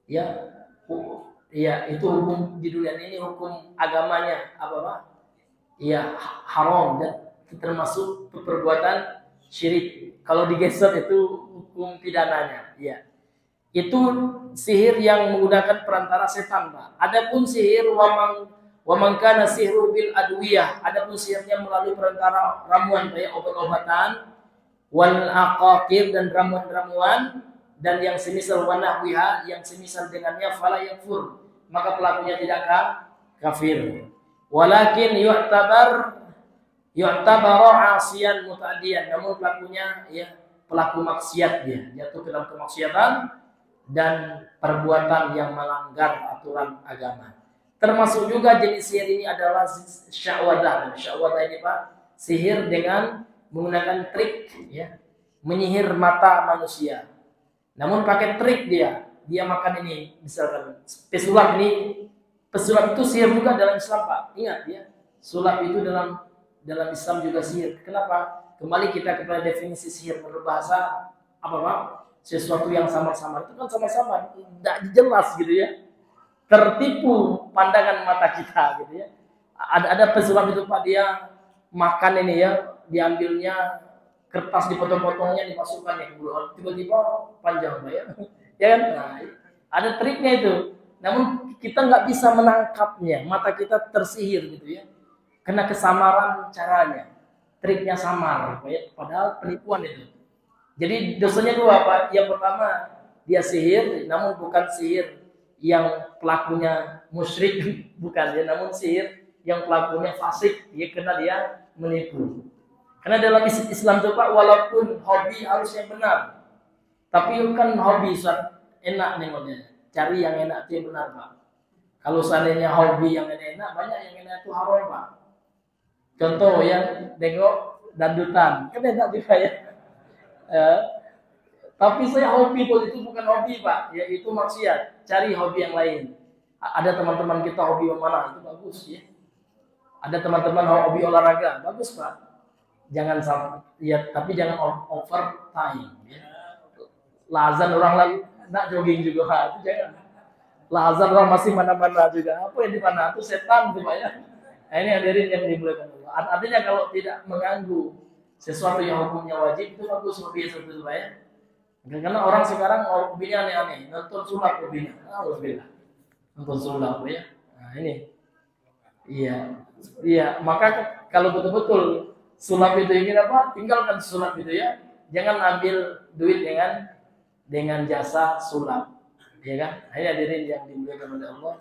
Ya. Ya, itu hukum di dunia ini, hukum agamanya apa Pak? Ya, haram dan termasuk perbuatan syirik. Kalau digeser itu hukum pidananya. Ya. Itu sihir yang menggunakan perantara setan, Pak. Adapun sihir wa man kana sihru bil adwiyah, adapun sihirnya melalui perantara ramuan kayak obat-obatan, wal aqaqir dan ramuan-ramuan dan yang semisal wanahwiha, yang semisal dengannya, fala yakfur, maka pelakunya tidak kafir. Walakin yu'tabaru 'asiyan muta'addiyan, namun pelakunya ya pelaku maksiat, dia jatuh ke dalam kemaksiatan dan perbuatan yang melanggar aturan agama. Termasuk juga jenis sihir ini adalah sya'wadah. Sya'wadah ini Pak, sihir dengan menggunakan trik ya, menyihir mata manusia. Namun pakai trik dia makan ini, misalkan pesulap ini. Pesulap itu sihir juga dalam Islam Pak. Ingat ya, sulap itu dalam Islam juga sihir. Kenapa? Kembali kita kepada definisi sihir menurut bahasa apa Pak? Sesuatu yang samar-samar. Itu kan sama-sama, tidak jelas gitu ya. Tertipu pandangan mata kita gitu ya. Ada pesulap itu Pak, dia makan ini ya, diambilnya kertas, dipotong-potongnya, dimasukkannya ke mulut. Tiba-tiba panjang Pak ya. Ya kan? Nah, ada triknya itu. Namun kita nggak bisa menangkapnya, mata kita tersihir gitu ya, karena kesamaran caranya, triknya samar, padahal penipuan itu. Jadi dosanya dua Pak. Yang pertama dia sihir, namun bukan sihir yang pelakunya musyrik, bukan ya, namun sihir yang pelakunya fasik, ya karena dia menipu. Karena dalam Islam itu Pak, walaupun hobi harusnya benar, tapi kan hobi enak nengoknya. Cari yang enak itu yang benar Pak. Kalau seandainya hobi yang enak, banyak yang enak itu haram Pak. Contoh yang nengok dandutan, kan enak juga ya. Tapi saya hobi itu bukan hobi Pak, yaitu maksiat. Cari hobi yang lain. Ada teman-teman kita hobi memanah, itu bagus ya. Ada teman-teman hobi olahraga, bagus Pak. Jangan sampai ya, tapi jangan over time ya. Lazan orang lain nak jogging juga, itu jangan. Lazar orang masih mana-mana juga. Apa yang di mana? Itu setan tuh Pak ya. Nah, ini hadirin yang dimuliakan Allah. Artinya kalau tidak mengganggu sesuatu yang hukumnya wajib, itu bagus hobi seperti itu Pak ya. Karena orang sekarang hobinya aneh-aneh, nonton sulap hobinya. Alhamdulillah. Nonton sulap ya. Nah, ini. Iya, maka kalau betul-betul sulap itu ingin apa? Tinggalkan sulap itu ya. Jangan ambil duit dengan jasa sulap, ya kan? Hadirin yang dimuliakan oleh Allah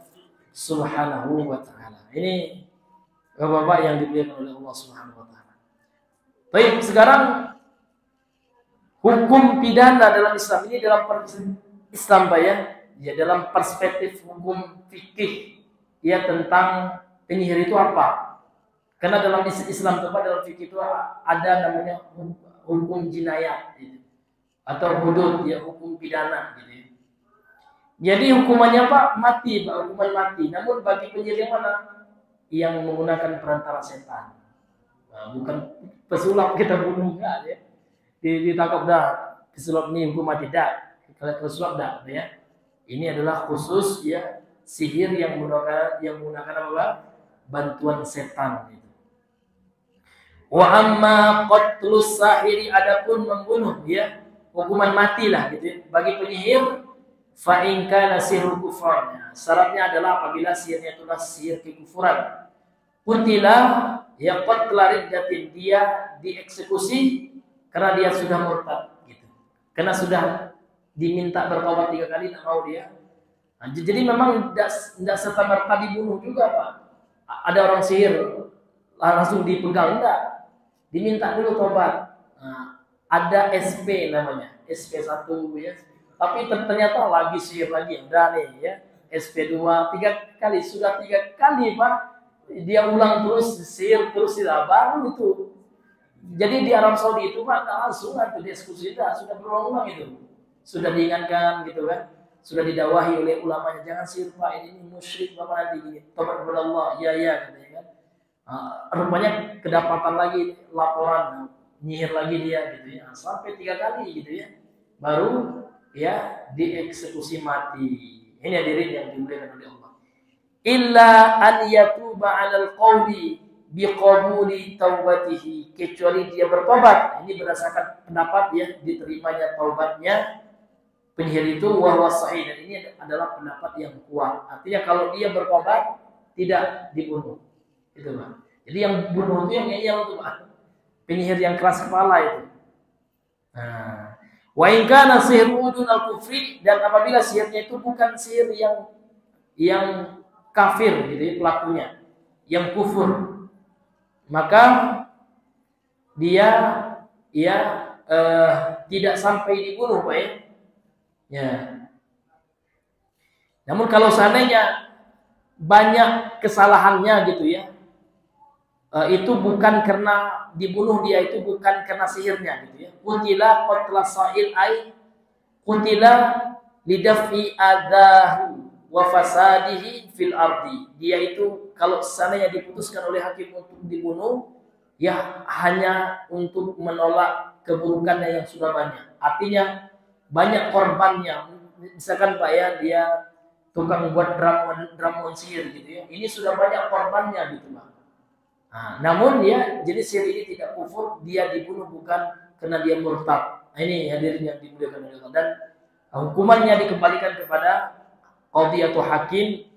Subhanahu wa taala. Ini Bapak-bapak yang dimuliakan oleh Allah Subhanahu wa taala. Baik, sekarang hukum pidana dalam Islam ini dalam Islam Pak ya, dalam perspektif hukum fikih ya tentang penyihir itu apa? Karena dalam Islam dalam fikih itu ada namanya hukum jinayat gitu, atau hudud ya, hukum pidana gitu ya. Jadi hukumannya Pak mati Pak, hukuman mati. Namun bagi penyihir yang mana? Yang menggunakan perantara setan. Nah, bukan pesulap kita bunuh enggak ya. Ditangkap dah, pesulap ini hukum mati dah. Kalau pesulap dah ya. Ini adalah khusus ya sihir yang menggunakan apa? Bantuan setan gitu. Wa amma qatlus sahiri, adapun membunuh ya, hukuman mati lah gitu ya. Bagi penyihir fa in kana sihru kufran. Syaratnya adalah apabila sihirnya itu adalah sihir kekufuran. Qutilah ya qatla riddatin, dia dieksekusi karena dia sudah murtad gitu. Karena sudah diminta bertobat 3 kali tidak mau dia. Nah, jadi memang tidak serta-merta dibunuh juga Pak. Ada orang sihir langsung dipenggal, enggak. Diminta dulu tobat. Nah, ada SP namanya, SP1 ya. Tapi ternyata lagi sihir lagi, udah nih ya. SP2 3 kali, sudah 3 kali Pak. dia ulang terus, sihir terus, tidak baru itu. Jadi di Arab Saudi itu Pak langsung itu diskusi sudah berulang-ulang itu. Sudah diingatkan gitu kan. Sudah didawahi oleh ulamanya, jangan sihir Pak, ini musyrik Bapak nanti gini. Tobat kepada Allah. Ya katanya kan. Rupanya kedapatan lagi laporan, nyihir lagi dia gitu ya. Sampai 3 kali gitu ya. Baru ya dieksekusi mati. Ini hadirin yang dimuliakan oleh Allah. Illa an yatuba 'alal qawli biqabuli taubatihi, kecuali dia bertobat. Ini berdasarkan pendapat ya, diterimanya taubatnya penyihir itu wa sahih, dan ini adalah pendapat yang kuat. Artinya kalau dia bertobat tidak dibunuh. Itu Pak. Jadi yang bunuh itu yang ngeyel itu Pak. Penyihir yang keras kepala itu. Nah, wa in kana sihru dun al-kufri, dan apabila sihirnya itu bukan sihir yang kafir gitu ya pelakunya, yang kufur, maka dia ya tidak sampai dibunuh Pak ya. Ya. Namun kalau seandainya banyak kesalahannya gitu ya, itu bukan karena dibunuh dia, itu bukan karena sihirnya gitu ya. Qutila qatla sa'il ay qutila lidaf'i adahu wa fasadihi fil ardi. Dia itu kalau seandainya diputuskan oleh hakim untuk dibunuh, ya hanya untuk menolak keburukannya yang sudah banyak. Artinya banyak korbannya. Misalkan Pak ya, dia tukang buat ramuan sihir gitu ya. Ini sudah banyak korbannya gitu Pak. Nah, namun ya jenis sihir ini tidak kufur, dia dibunuh bukan karena dia murtad. Nah, ini hadirin yang dimuliakan oleh Allah, dan hukumannya dikembalikan kepada qadhi atau hakim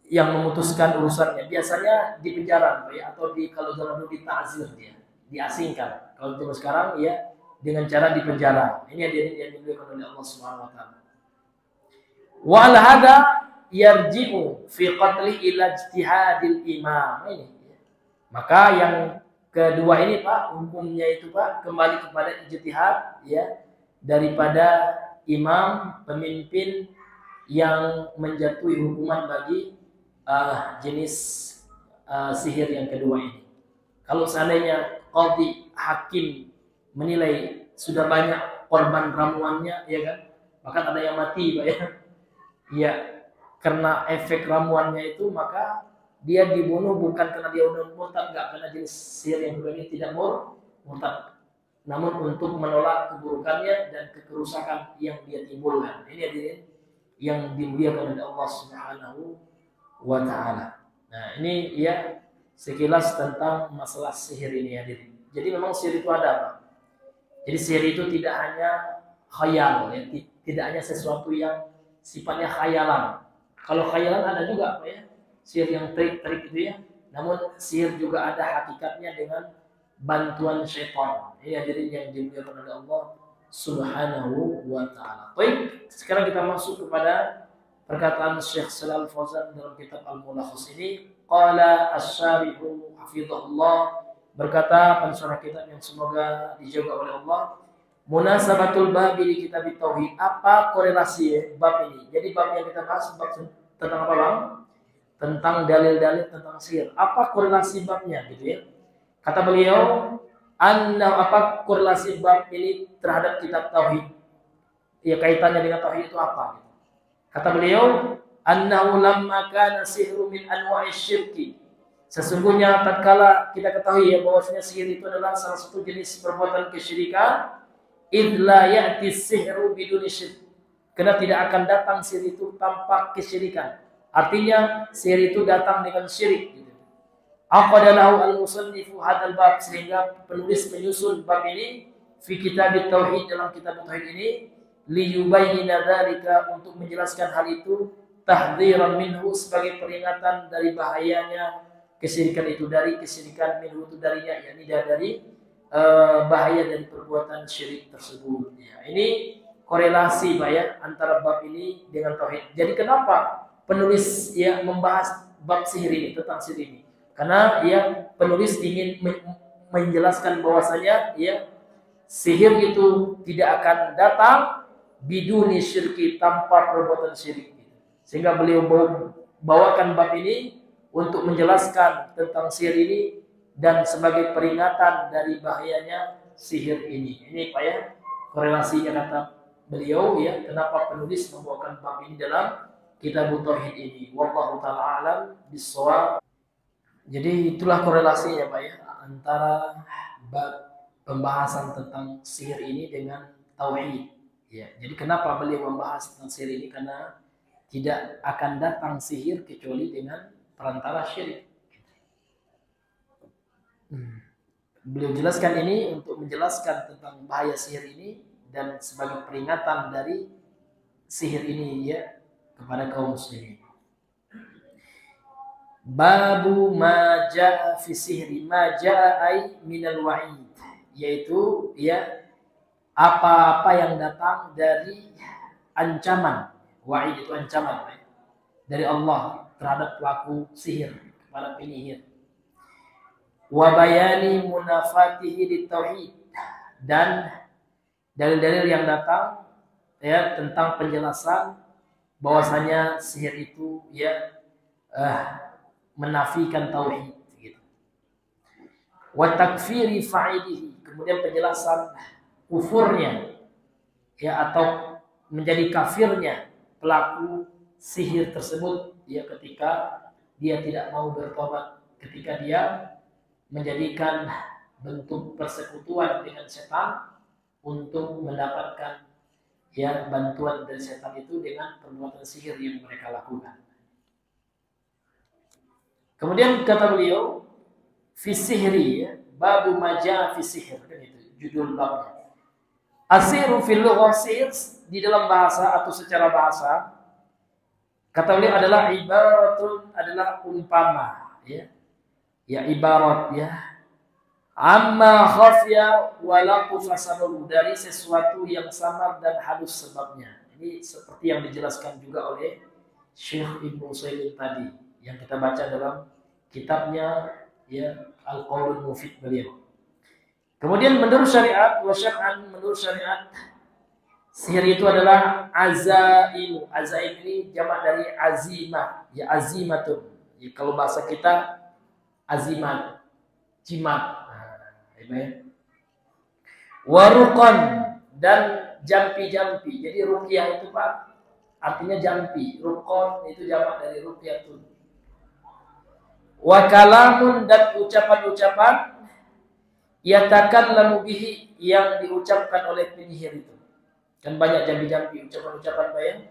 yang memutuskan urusannya. Biasanya di penjara Pak ya, atau kalau zaman dulu di ta'zir, dia diasingkan. Kalau zaman sekarang ya dengan cara di penjara. Ini hadirin yang dimuliakan oleh Allah Subhanahu wa taala. Wa al hada yarji'u fi qatli ila ijtihadil imam. Ini. Maka yang kedua ini Pak, hukumnya itu Pak kembali kepada ijtihad ya daripada imam, pemimpin yang menjatuhi hukuman bagi jenis sihir yang kedua ini. Kalau seandainya qadhi hakim menilai sudah banyak korban ramuannya ya kan, bahkan ada yang mati Pak ya. Ya, karena efek ramuannya itu maka dia dibunuh bukan karena dia udah murtad, enggak, karena jenis sihir yang kedua ini tidak murtad, namun untuk menolak keburukannya dan kerusakan yang dia timbulkan. Ini hadirin yang dimuliakan oleh Allah Subhanahu wa taala. Nah, ini ya sekilas tentang masalah sihir ini hadirin. Jadi memang sihir itu ada Pak. Jadi sihir itu tidak hanya khayal ya, tidak hanya sesuatu yang sifatnya khayalan. Kalau khayalan ada juga Pak ya, sihir yang trik-trik itu ya. Namun sihir juga ada hakikatnya dengan bantuan syaitan. Ini hadirin yang dimuliakan oleh Allah Subhanahu wa taala. Baik, sekarang kita masuk kepada perkataan Syekh Shalal Fauzan dalam kitab Al-Mulakhas ini. Qala asy-syarihu hafizahullah, berkata pensyarah kitab yang semoga dijaga oleh Allah, munasabatul babi di kitab tauhid. Apa korelasi bab ini? Jadi bab yang kita bahas bab tentang apa Bang? Tentang dalil-dalil tentang sihir. Apa korelasi babnya gitu ya? Kata beliau, apa korelasi bab ini terhadap kitab tauhid? Ya, kaitannya dengan tauhid itu apa? Kata beliau, annahu lamma kana sihru min anwa'i syirki. Sesungguhnya tatkala kita ketahui ya bahwasanya sihir itu adalah salah satu jenis perbuatan kesyirikan, id la ya'ti sihru biduni syirk. Karena tidak akan datang sihir itu tanpa kesyirikan. Artinya sihir itu datang dengan syirik gitu. Aqadalahu al-musannifu hadzal bab, sehingga penulis menyusun bab ini fi kitab tauhid, dalam kitab tauhid ini, liyubayyina dzalika, untuk menjelaskan hal itu, tahdhiran minhu, sebagai peringatan dari bahayanya kesyirikan itu, dari kesyirikan minhu itu darinya, yakni dari bahaya dari perbuatan syirik tersebut. Ya, ini korelasi Pak ya antara bab ini dengan tauhid. Jadi kenapa penulis ya membahas bab sihir ini, tentang sihir ini? Karena ya penulis ingin menjelaskan bahwasanya ya sihir itu tidak akan datang biduni syirki, tanpa perbuatan syirik. Sehingga beliau bawakan bab ini untuk menjelaskan tentang sihir ini dan sebagai peringatan dari bahayanya sihir ini. Ini Pak ya, korelasinya kata beliau ya, kenapa penulis membawakan bab ini dalam kitab tauhid ini. Wallahu taala alam bissawab. Jadi itulah korelasinya Pak ya, antara bab pembahasan tentang sihir ini dengan tauhid. Ya, jadi kenapa beliau membahas tentang sihir ini? Karena tidak akan datang sihir kecuali dengan perantara syirik. Beliau jelaskan ini untuk menjelaskan tentang bahaya sihir ini dan sebagai peringatan dari sihir ini ya kepada kaum muslimin. Babu ma jaa fi sihri, ma jaa ay minal wa'id, yaitu ya apa-apa yang datang dari ancaman. Wa'id itu ancaman ya, dari Allah terhadap pelaku sihir, kepada penyihir. Wa bayani munafatihi ditauhid, dan dalil-dalil yang datang ya tentang penjelasan bahwasanya sihir itu ya menafikan tauhid gitu. Wa takfiri fa'ilihi, kemudian penjelasan kufurnya ya atau menjadi kafirnya pelaku sihir tersebut ya ketika dia tidak mau bertobat, ketika dia menjadikan bentuk persekutuan dengan setan untuk mendapatkan ya bantuan dari setan itu dengan perbuatan sihir yang mereka lakukan. Kemudian kata beliau fi sihri ya, babu maja fi sihr, kan itu judul babnya. Asiru fil lughah, sihir di dalam bahasa atau secara bahasa kata beliau adalah ibaratun, adalah umpama ya. Ya ibarat ya. Amma khafya wa laqfa sababu, dari sesuatu yang samar dan halus sebabnya. Ini seperti yang dijelaskan juga oleh Syekh Ibnu Utsaimin tadi yang kita baca dalam kitabnya ya Al-Qaulul Mufid beliau. Kemudian menurut syariat wa syar'an, menurut syariat sihir itu adalah azaim. Azaim ini jamak dari azimah, ya azimatun. Ya, kalau bahasa kita azimat, jimat. Nah, waruqan, dan jampi-jampi. Jadi ruqyah itu Pak artinya jampi. Ruqon itu jamak dari ruqyatun. Wa kalamun, dan ucapan-ucapan yatakallamu bihi, yang diucapkan oleh penyihir itu. Kan banyak jampi-jampi, ucapan-ucapan bayang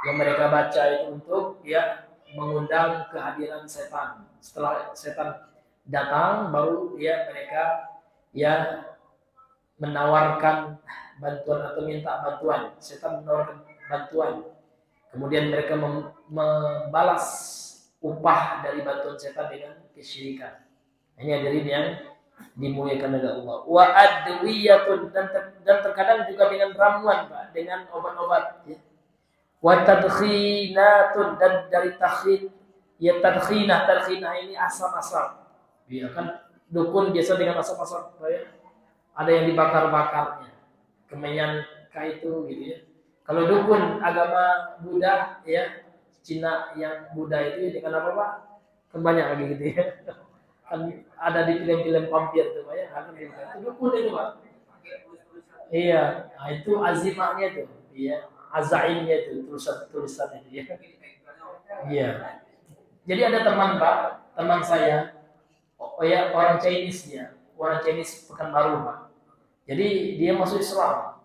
yang mereka baca itu untuk ya mengundang kehadiran setan. Setelah setan datang baru ya mereka ya menawarkan bantuan atau minta bantuan. Setan menawarkan bantuan. Kemudian mereka membalas upah dari bantuan setan dengan kesyirikan. Ini hadirin yang dimuliakan oleh Allah. Wa adwiyatun, dan terkadang juga dengan ramuan Pak, dengan obat-obat ya. Wa tadkhinatun, dan dari takhid ya, tadkhinah ini asam-asam. Ya kan dukun biasa dengan asam-asam ya. Ada yang dibakar-bakarnya. Kemenyan itu gitu ya. Kalau dukun agama Buddha ya, Cina yang Buddha itu dengan apa Pak? Kan banyak lagi gitu ya. Kan ada di film-film vampir itu Pak ya, itu dukun itu Pak. Iya, nah, itu azimahnya itu, iya, azaimnya itu, tulisan itu ya. Iya. Jadi ada teman Pak, teman saya, oh ya orang Chinese dia, orang Chinese Pekanbaru Pak. Jadi dia masuk Islam,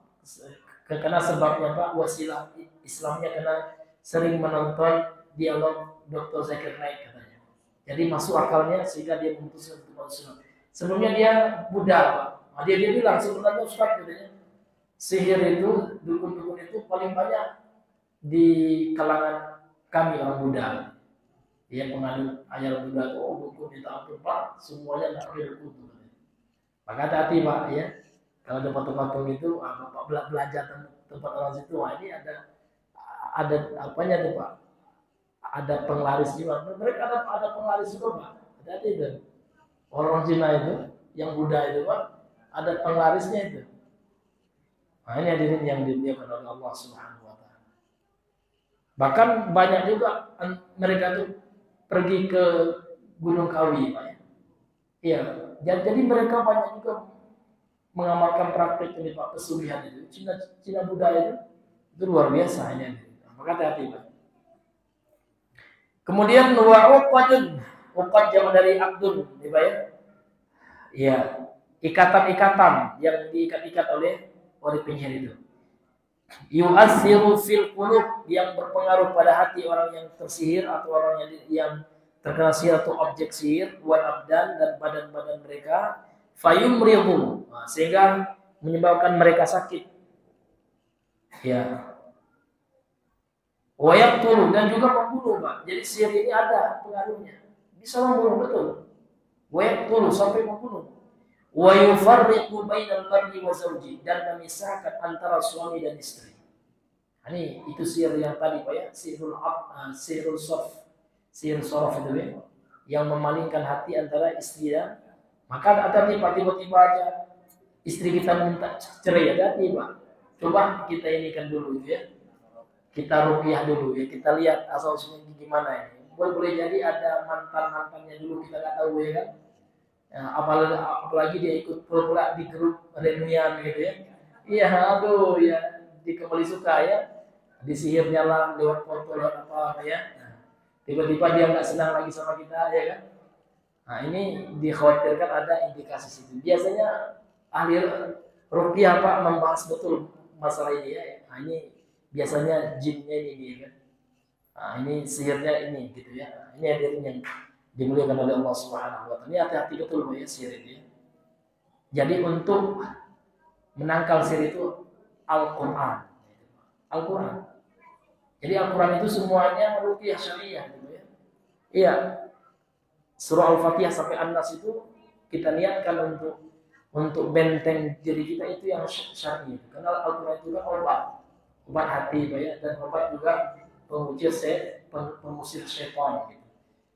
karena sebabnya Pak wasilah Islamnya karena sering menonton dialog Dr. Zakir Naik katanya. Jadi masuk akalnya sehingga dia memutuskan untuk masuk Islam. Sebelumnya dia Buddha Pak. Nah, dia bilang sebenarnya Ustaz katanya, sihir itu, dukun-dukun itu paling banyak di kalangan kami orang Buddha. Dia penganut ayat Buddha, oh dukun minta ampun Pak, semuanya nggak ada dukun. Maka hati-hati Pak ya. Kalau ada patung-patung itu, Bapak belajar tempat orang situ, wah ini ada apanya tuh Pak? Ada penglaris juga. Mereka ada penglaris juga Pak. Hati-hati itu. Orang Cina itu, yang Buddha itu Pak, ada penglarisnya itu. Nah ini hadirin yang dimuliakan oleh Allah Subhanahu wa Ta'ala. Bahkan banyak juga mereka tuh pergi ke Gunung Kawi, Pak ya. Iya, jadi mereka banyak juga mengamalkan praktek ini Pak, pesugihan itu. Cina budaya itu luar biasa ini. Maka hati-hati Pak. Kemudian uqadun, uqad zaman dari abdun, Pak ya. Iya, ikatan-ikatan yang diikat-ikat oleh penyihir itu. Yu'assiru fil qulub, yang berpengaruh pada hati orang yang tersihir atau orang yang terkena sihir atau objek sihir, wal abdan, dan badan-badan mereka, fayumridu, sehingga menyebabkan mereka sakit. Ya. Wa yaqtulu, dan juga membunuh, Pak. Jadi sihir ini ada pengaruhnya. Bisa membunuh betul. Wa yaqtulu, sampai membunuh. Wa yufarriqu bainal mar'i wa zawji, dan memisahkan antara suami dan istri. Ini itu sihir yang tadi Pak ya, sihirul sarf. Sihir sarf itu ya, yang memalingkan hati antara istri dan, maka ada Pak, tiba-tiba aja istri kita minta cerai, ada Pak. Coba kita inikan dulu itu ya. Kita ruqyah dulu ya, kita lihat asal usulnya gimana ini. Boleh jadi ada mantannya dulu, kita nggak tahu ya kan. Ya, apalagi dia ikut pura-pura di grup reunian gitu ya. Iya, aduh ya, kembali suka ya. Disihirnya lah lewat foto lewat apa ya. Nah, tiba-tiba dia nggak senang lagi sama kita ya kan. Nah, ini dikhawatirkan ada indikasi situ. Biasanya ahli ruqyah Pak membahas betul masalah ini ya. Nah, ini biasanya jinnya ini kan. Nah, ini sihirnya ini gitu ya. Nah, ini hadirin yang dimuliakan oleh Allah Subhanahu wa taala. Ini hati-hati betul ya sihir ini. Jadi untuk menangkal sihir itu Al-Qur'an. Al-Qur'an. Jadi Al-Qur'an itu semuanya ruqyah syariah gitu ya. Iya. Surah Al-Fatihah sampai An-Nas itu kita niatkan untuk benteng diri kita itu yang syar'i. Karena Al-Qur'an itu kan obat hati ya, dan obat juga pengusir setan gitu.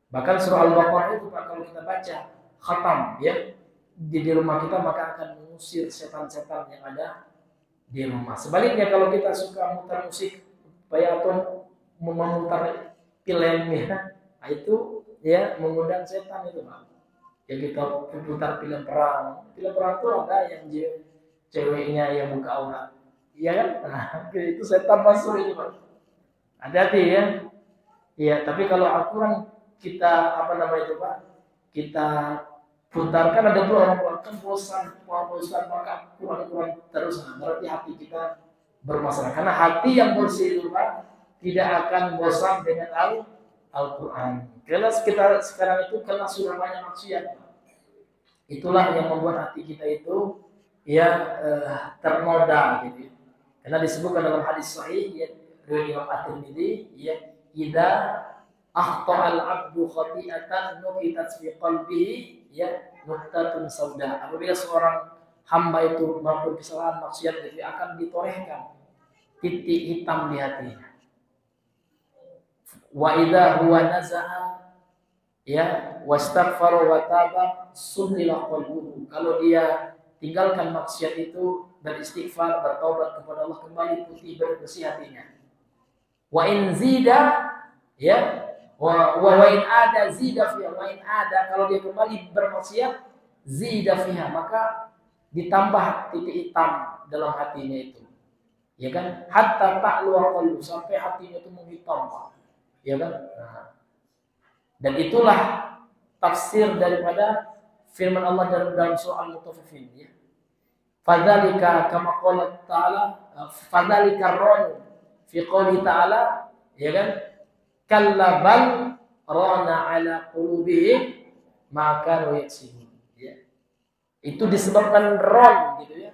Bahkan surah Al-Baqarah itu Pak, kalau kita baca khatam ya di rumah kita, maka akan mengusir setan-setan yang ada di rumah. Sebaliknya kalau kita suka mutar musik atau memutar film ya, itu ya mengundang setan itu Pak. Ya kita putar film perang itu ada yang ceweknya yang buka aurat, iya kan? Nah, itu setan masuk itu Pak. Hati-hati ya. Iya, tapi kalau Al-Quran kita Pak, kita putarkan, ada pula orang kan bosan maka Quran terus, berarti hati kita bermasalah. Karena hati yang bersih itu Pak tidak akan bosan dengan Al-Quran. Jelas kita sekarang itu karena sudah banyak maksiat. Itulah yang membuat hati kita itu ya ternoda gitu. Karena disebutkan dalam hadis sahih ya, dari Imam At-Tirmidzi ya, idza akhta'al 'abdu khati'atan nuqitat fi qalbihi ya nuqtatun sauda. Apabila seorang hamba itu melakukan kesalahan maksiat, jadi akan ditorehkan titik hitam di hatinya. Wa idza huwa naza'a ya wastaghfara wa taba sunnila qalbuhu. Kalau dia tinggalkan maksiat itu, beristighfar, bertaubat kepada Allah, kembali putih bersih hatinya. Wa in zida ya wa in ada zida fiha, wa in ada, kalau dia kembali bermaksiat, zida fiha, maka ditambah titik hitam dalam hatinya itu. Ya kan? Hatta ta'lu qalbu, sampai hatinya itu menghitam. Ya kan? Nah. Dan itulah tafsir daripada firman Allah dalam surah Al-Mutaffifin ya. Fadzalika kama qala ta'ala, fadzalika ron fi qouli ta'ala ya kan, kalla bal rana ala qulubihim ma kanu yaksibun ya. Itu disebabkan ron gitu ya,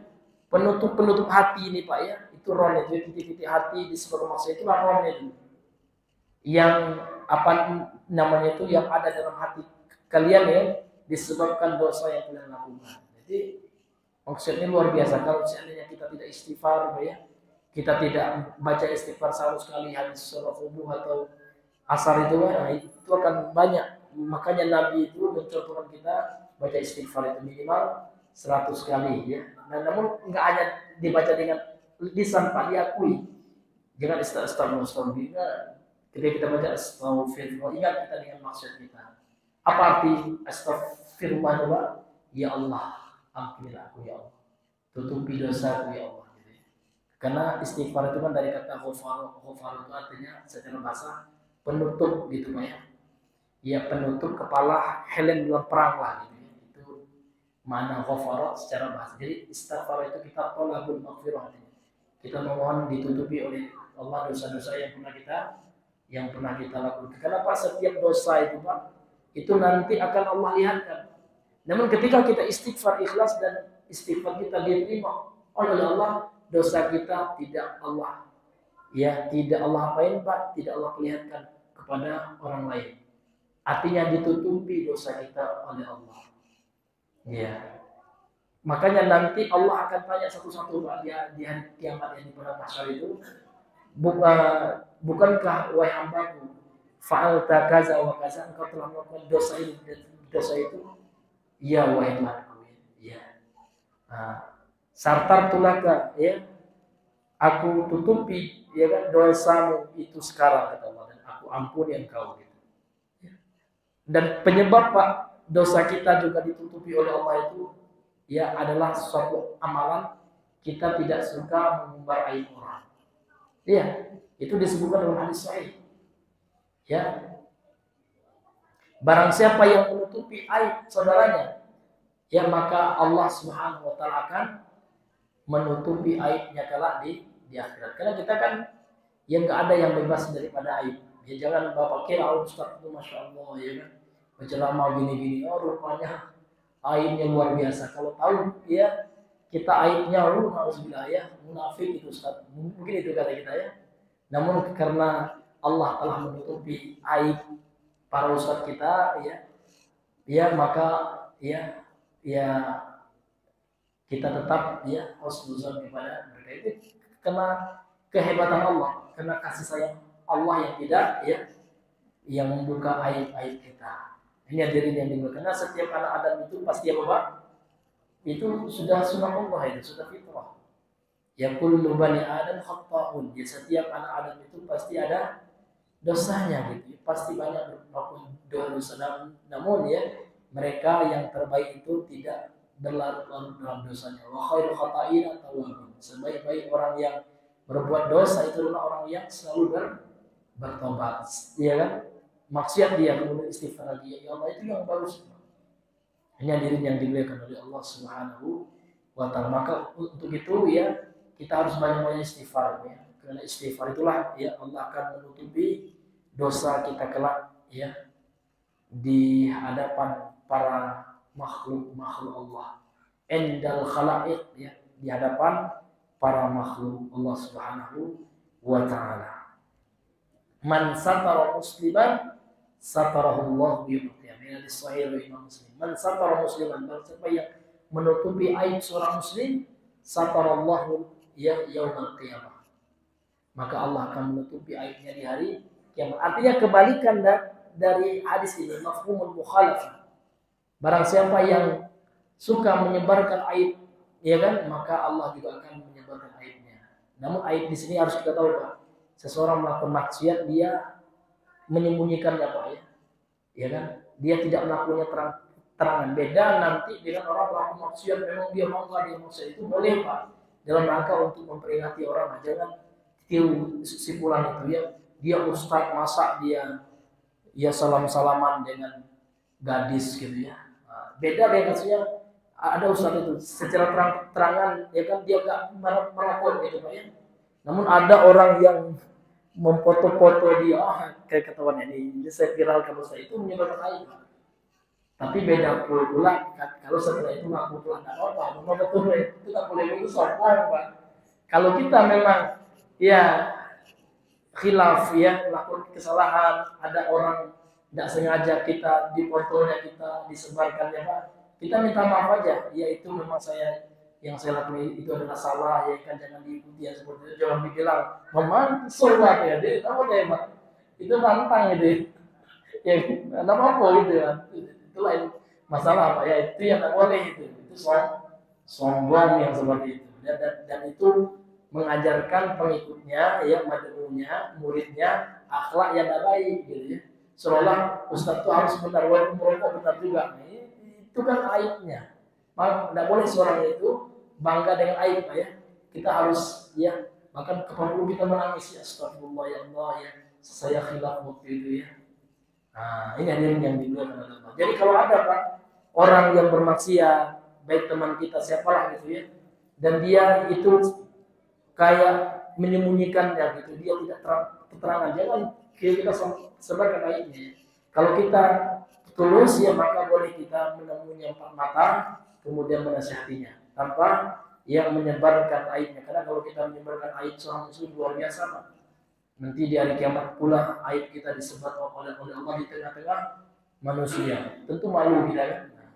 penutup hati ini Pak ya. Itu ron itu, titik-titik hati disebabkan maksiat, itu ron itu yang apa namanya itu, yang ada dalam hati kalian ya, disebabkan dosa yang kalian lakukan. Jadi maksudnya luar biasa. Kalau seandainya kita tidak istighfar ya, kita tidak baca istighfar 100 kali hadis surah subuh atau asar itu, nah, itu akan banyak. Makanya Nabi itu mencontohkan kita baca istighfar itu minimal 100 kali ya. Nah, namun enggak hanya dibaca dengan lisan Pak, diakui. Jangan istighfar Ketika kita baca astaghfirullah, ingat kita dengan maksud kita. Apa arti astaghfirullah itu? Ya Allah, ampunilah aku ya Allah. Tutupi dosaku ya Allah. Karena istighfar itu kan dari kata ghafar. Ghafar itu artinya secara bahasa penutup gitu Pak ya. Ya penutup kepala helm dalam perang lah gitu ya. Itu mana ghafar secara bahasa. Jadi istighfar itu kita tolabul maghfirah. Kita memohon ditutupi oleh Allah dosa-dosa yang pernah kita lakukan. Kenapa setiap dosa itu Pak, itu nanti akan Allah lihatkan. Namun ketika kita istighfar ikhlas dan istighfar kita diterima oleh Allah, dosa kita tidak Allah apain Pak, tidak Allah perlihatkan kepada orang lain. Artinya ditutupi dosa kita oleh Allah. Ya. Makanya nanti Allah akan tanya satu-satu Pak di hari kiamat yang di padang mahsyar itu, bukankah wahai hambaku, fa'alta kaza wa kaza, engkau telah melakukan dosa itu? Ya wahai Tuhanku. Ya. Sartar tulaka, ya. Aku tutupi ya kan dosamu itu sekarang kata Allah, dan aku ampuni engkau gitu. Ya. Dan penyebab Pak dosa kita juga ditutupi oleh Allah itu ya adalah suatu amalan kita tidak suka mengumbar aib orang. Iya, itu disebutkan dalam hadis sahih. Ya. Barang siapa yang menutupi aib saudaranya, ya maka Allah Subhanahu wa taala akan menutupi aibnya kelak di akhirat. Karena kita kan yang enggak ada yang bebas daripada aib. Ya jangan Bapak kira Ustaz itu Masya Allah ya kan berceramah gini-gini, oh rupanya aibnya luar biasa. Kalau tahu ya kita aibnya nauzubillah ya munafik itu Ustaz. Mungkin itu kata kita ya. Namun karena Allah telah menutupi aib para ustaz kita ya maka ya kita tetap ya husnuzon kepada mereka. Itu karena kehebatan Allah, karena kasih sayang Allah yang tidak ya yang membuka aib-aib kita. Ini hadirin yang dimuliakan. Karena setiap anak Adam itu pasti apa Pak? Itu sudah sunnah Allah, itu sudah fitrah. Ya kullu bani Adam khata'un. Ya setiap anak Adam itu pasti ada dosanya gitu. Pasti banyak berlaku dosa. Namun ya mereka yang terbaik itu tidak berlarut-larut dalam dosanya. Wa khairu khata'in at-tawwabun. Sebaik-baik orang yang berbuat dosa itu adalah orang yang selalu bertobat. Iya kan? Maksiat dia kemudian istighfar lagi. Ya Allah, itu yang bagus. Ini hadirin yang dimuliakan oleh Allah Subhanahu wa taala. Maka untuk itu ya kita harus banyak-banyak istighfar ya. Karena istighfar itulah ya Allah akan menutupi dosa kita kelak ya di hadapan para makhluk Allah. Endal khalaiq ya, di hadapan para makhluk Allah Subhanahu wa taala. Man satara musliman satarahullahu yaumil qiyamah. Ini sahih Imam Muslim. Man satara musliman, siapa yang menutupi aib seorang muslim, satarallahu yaumil qiyamah. Maka Allah akan menutupi aibnya di hari kiamat. Artinya kebalikan dari hadis ini, mafhumul mukhalafah. Barang siapa yang suka menyebarkan aib, ya kan, maka Allah juga akan menyebarkan aibnya. Namun aib di sini harus kita tahu Pak. Seseorang melakukan maksiat, dia menyembunyikannya Pak ya. Ya kan? Dia tidak melakukannya terangan. Beda nanti dengan orang melakukan maksiat, memang dia mau enggak dia maksiat, itu boleh Pak. Dalam rangka untuk memperingati orang, jangan tiru simpulan itu ya. Dia ustaz masa dia salam-salaman dengan gadis gitu ya. Beda dengan kasusnya ada ustaz itu secara terang-terangan ya kan dia enggak melakukan gitu Pak ya. Namun ada orang yang memfoto-foto dia, kayak ketahuan ini saya viralkan ustaz, itu menyebabkan aib. Tapi beda pula kalau setelah itu ngaku pula enggak apa-apa, betul itu tak boleh itu sombong Pak. Kalau kita memang ya khilaf ya melakukan kesalahan, ada orang tidak sengaja kita di fotonya kita disebarkannya Pak, kita minta maaf aja. Ya itu memang yang saya lakukan itu adalah salah ya kan, jangan diikuti ya seperti itu, jangan dibilang memang salah ya dia apa deh Pak, itu nantang gitu ya kenapa apa gitu ya, itu lain masalah Pak ya, itu yang tidak boleh itu sombong yang seperti itu dan itu mengajarkan pengikutnya, ya mad'unya, muridnya akhlak yang tidak baik gitu ya. Seolah ustaz itu harus benar, walaupun merokok benar juga. Nah, itu kan aibnya. Maka tidak boleh seorang itu bangga dengan aib ya. Kita harus ya, bahkan perlu kita menangis ya, astagfirullah ya Allah ya, saya khilaf waktu itu ya. Nah, ini hadirin yang dimuliakan oleh Allah. Jadi kalau ada Pak orang yang bermaksiat, baik teman kita siapalah gitu ya, dan dia itu kayak menyembunyikannya gitu, dia tidak terang-terangan, jangan kita sebarkan aibnya. Kalau kita tulus ya, maka boleh kita menemuinya empat mata, kemudian menasihatinya tanpa yang menyebarkan aibnya. Karena kalau kita menyebarkan aib seorang muslim luar biasa Pak. Nanti di hari kiamat pula aib kita disebar oleh Allah di tengah-tengah manusia. Tentu malu kita kan. Nah,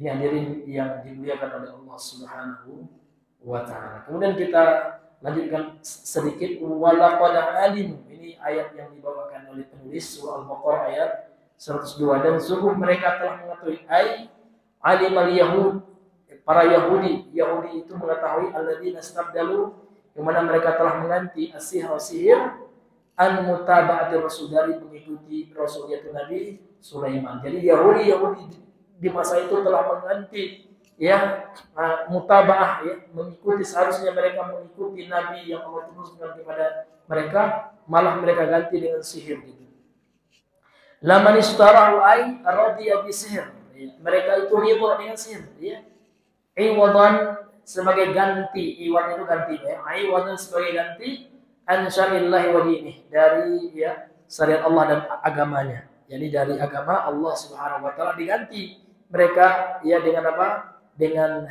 ini hadirin yang dimuliakan oleh Allah Subhanahu wa taala. Kemudian kita lanjutkan sedikit, walaqad alim. Ini ayat yang dibawakan oleh penulis surah Al-Baqarah ayat 102, dan sungguh mereka telah mengetahui alimal yahud, para Yahudi itu mengetahui alladzina istabdalu, yang mana mereka telah mengganti sihir an mutaba'ati rasul, dari mengikuti rasul yaitu Nabi Sulaiman. Jadi Yahudi di masa itu telah mengganti ya mutaba'ah ya, mengikuti, seharusnya mereka mengikuti nabi yang Allah turunkan kepada mereka, malah mereka ganti dengan sihir gitu. Laman istara'u ay radiya bisihir, ya, mereka itu ridha dengan sihir ya. Iwadan sebagai ganti, iwan itu ganti ya. Iwadan sebagai ganti an syarillahi wa dinih, dari ya syariat Allah dan agamanya. Jadi dari agama Allah Subhanahu wa taala diganti mereka ya dengan apa? Dengan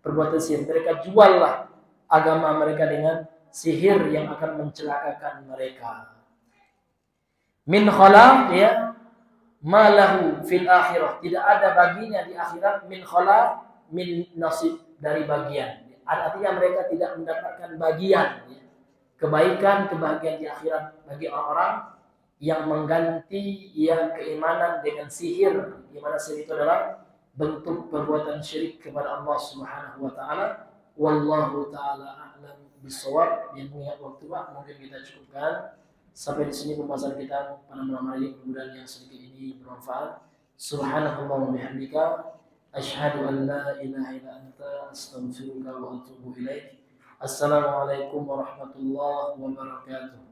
perbuatan sihir. Mereka juallah agama mereka dengan sihir yang akan mencelakakan mereka. Min khalaq ya malahu fil akhirah, tidak ada baginya di akhirat, min khalaq min nasib, dari bagian. Artinya mereka tidak mendapatkan bagian ya, kebaikan, kebahagiaan di akhirat bagi orang-orang yang mengganti ya keimanan dengan sihir, di mana sihir itu adalah bentuk perbuatan syirik kepada Allah Subhanahu wa taala. Wallahu taala a'lam bishawab. Yang mengingat waktu Pak, mungkin kita cukupkan sampai di sini pembahasan kita pada malam hari ini. Kemudian yang sedikit ini bermanfaat. Subhanallah wa bihamdika asyhadu an la ilaha illa anta astaghfiruka wa atubu ilaik. Assalamualaikum warahmatullahi wabarakatuh.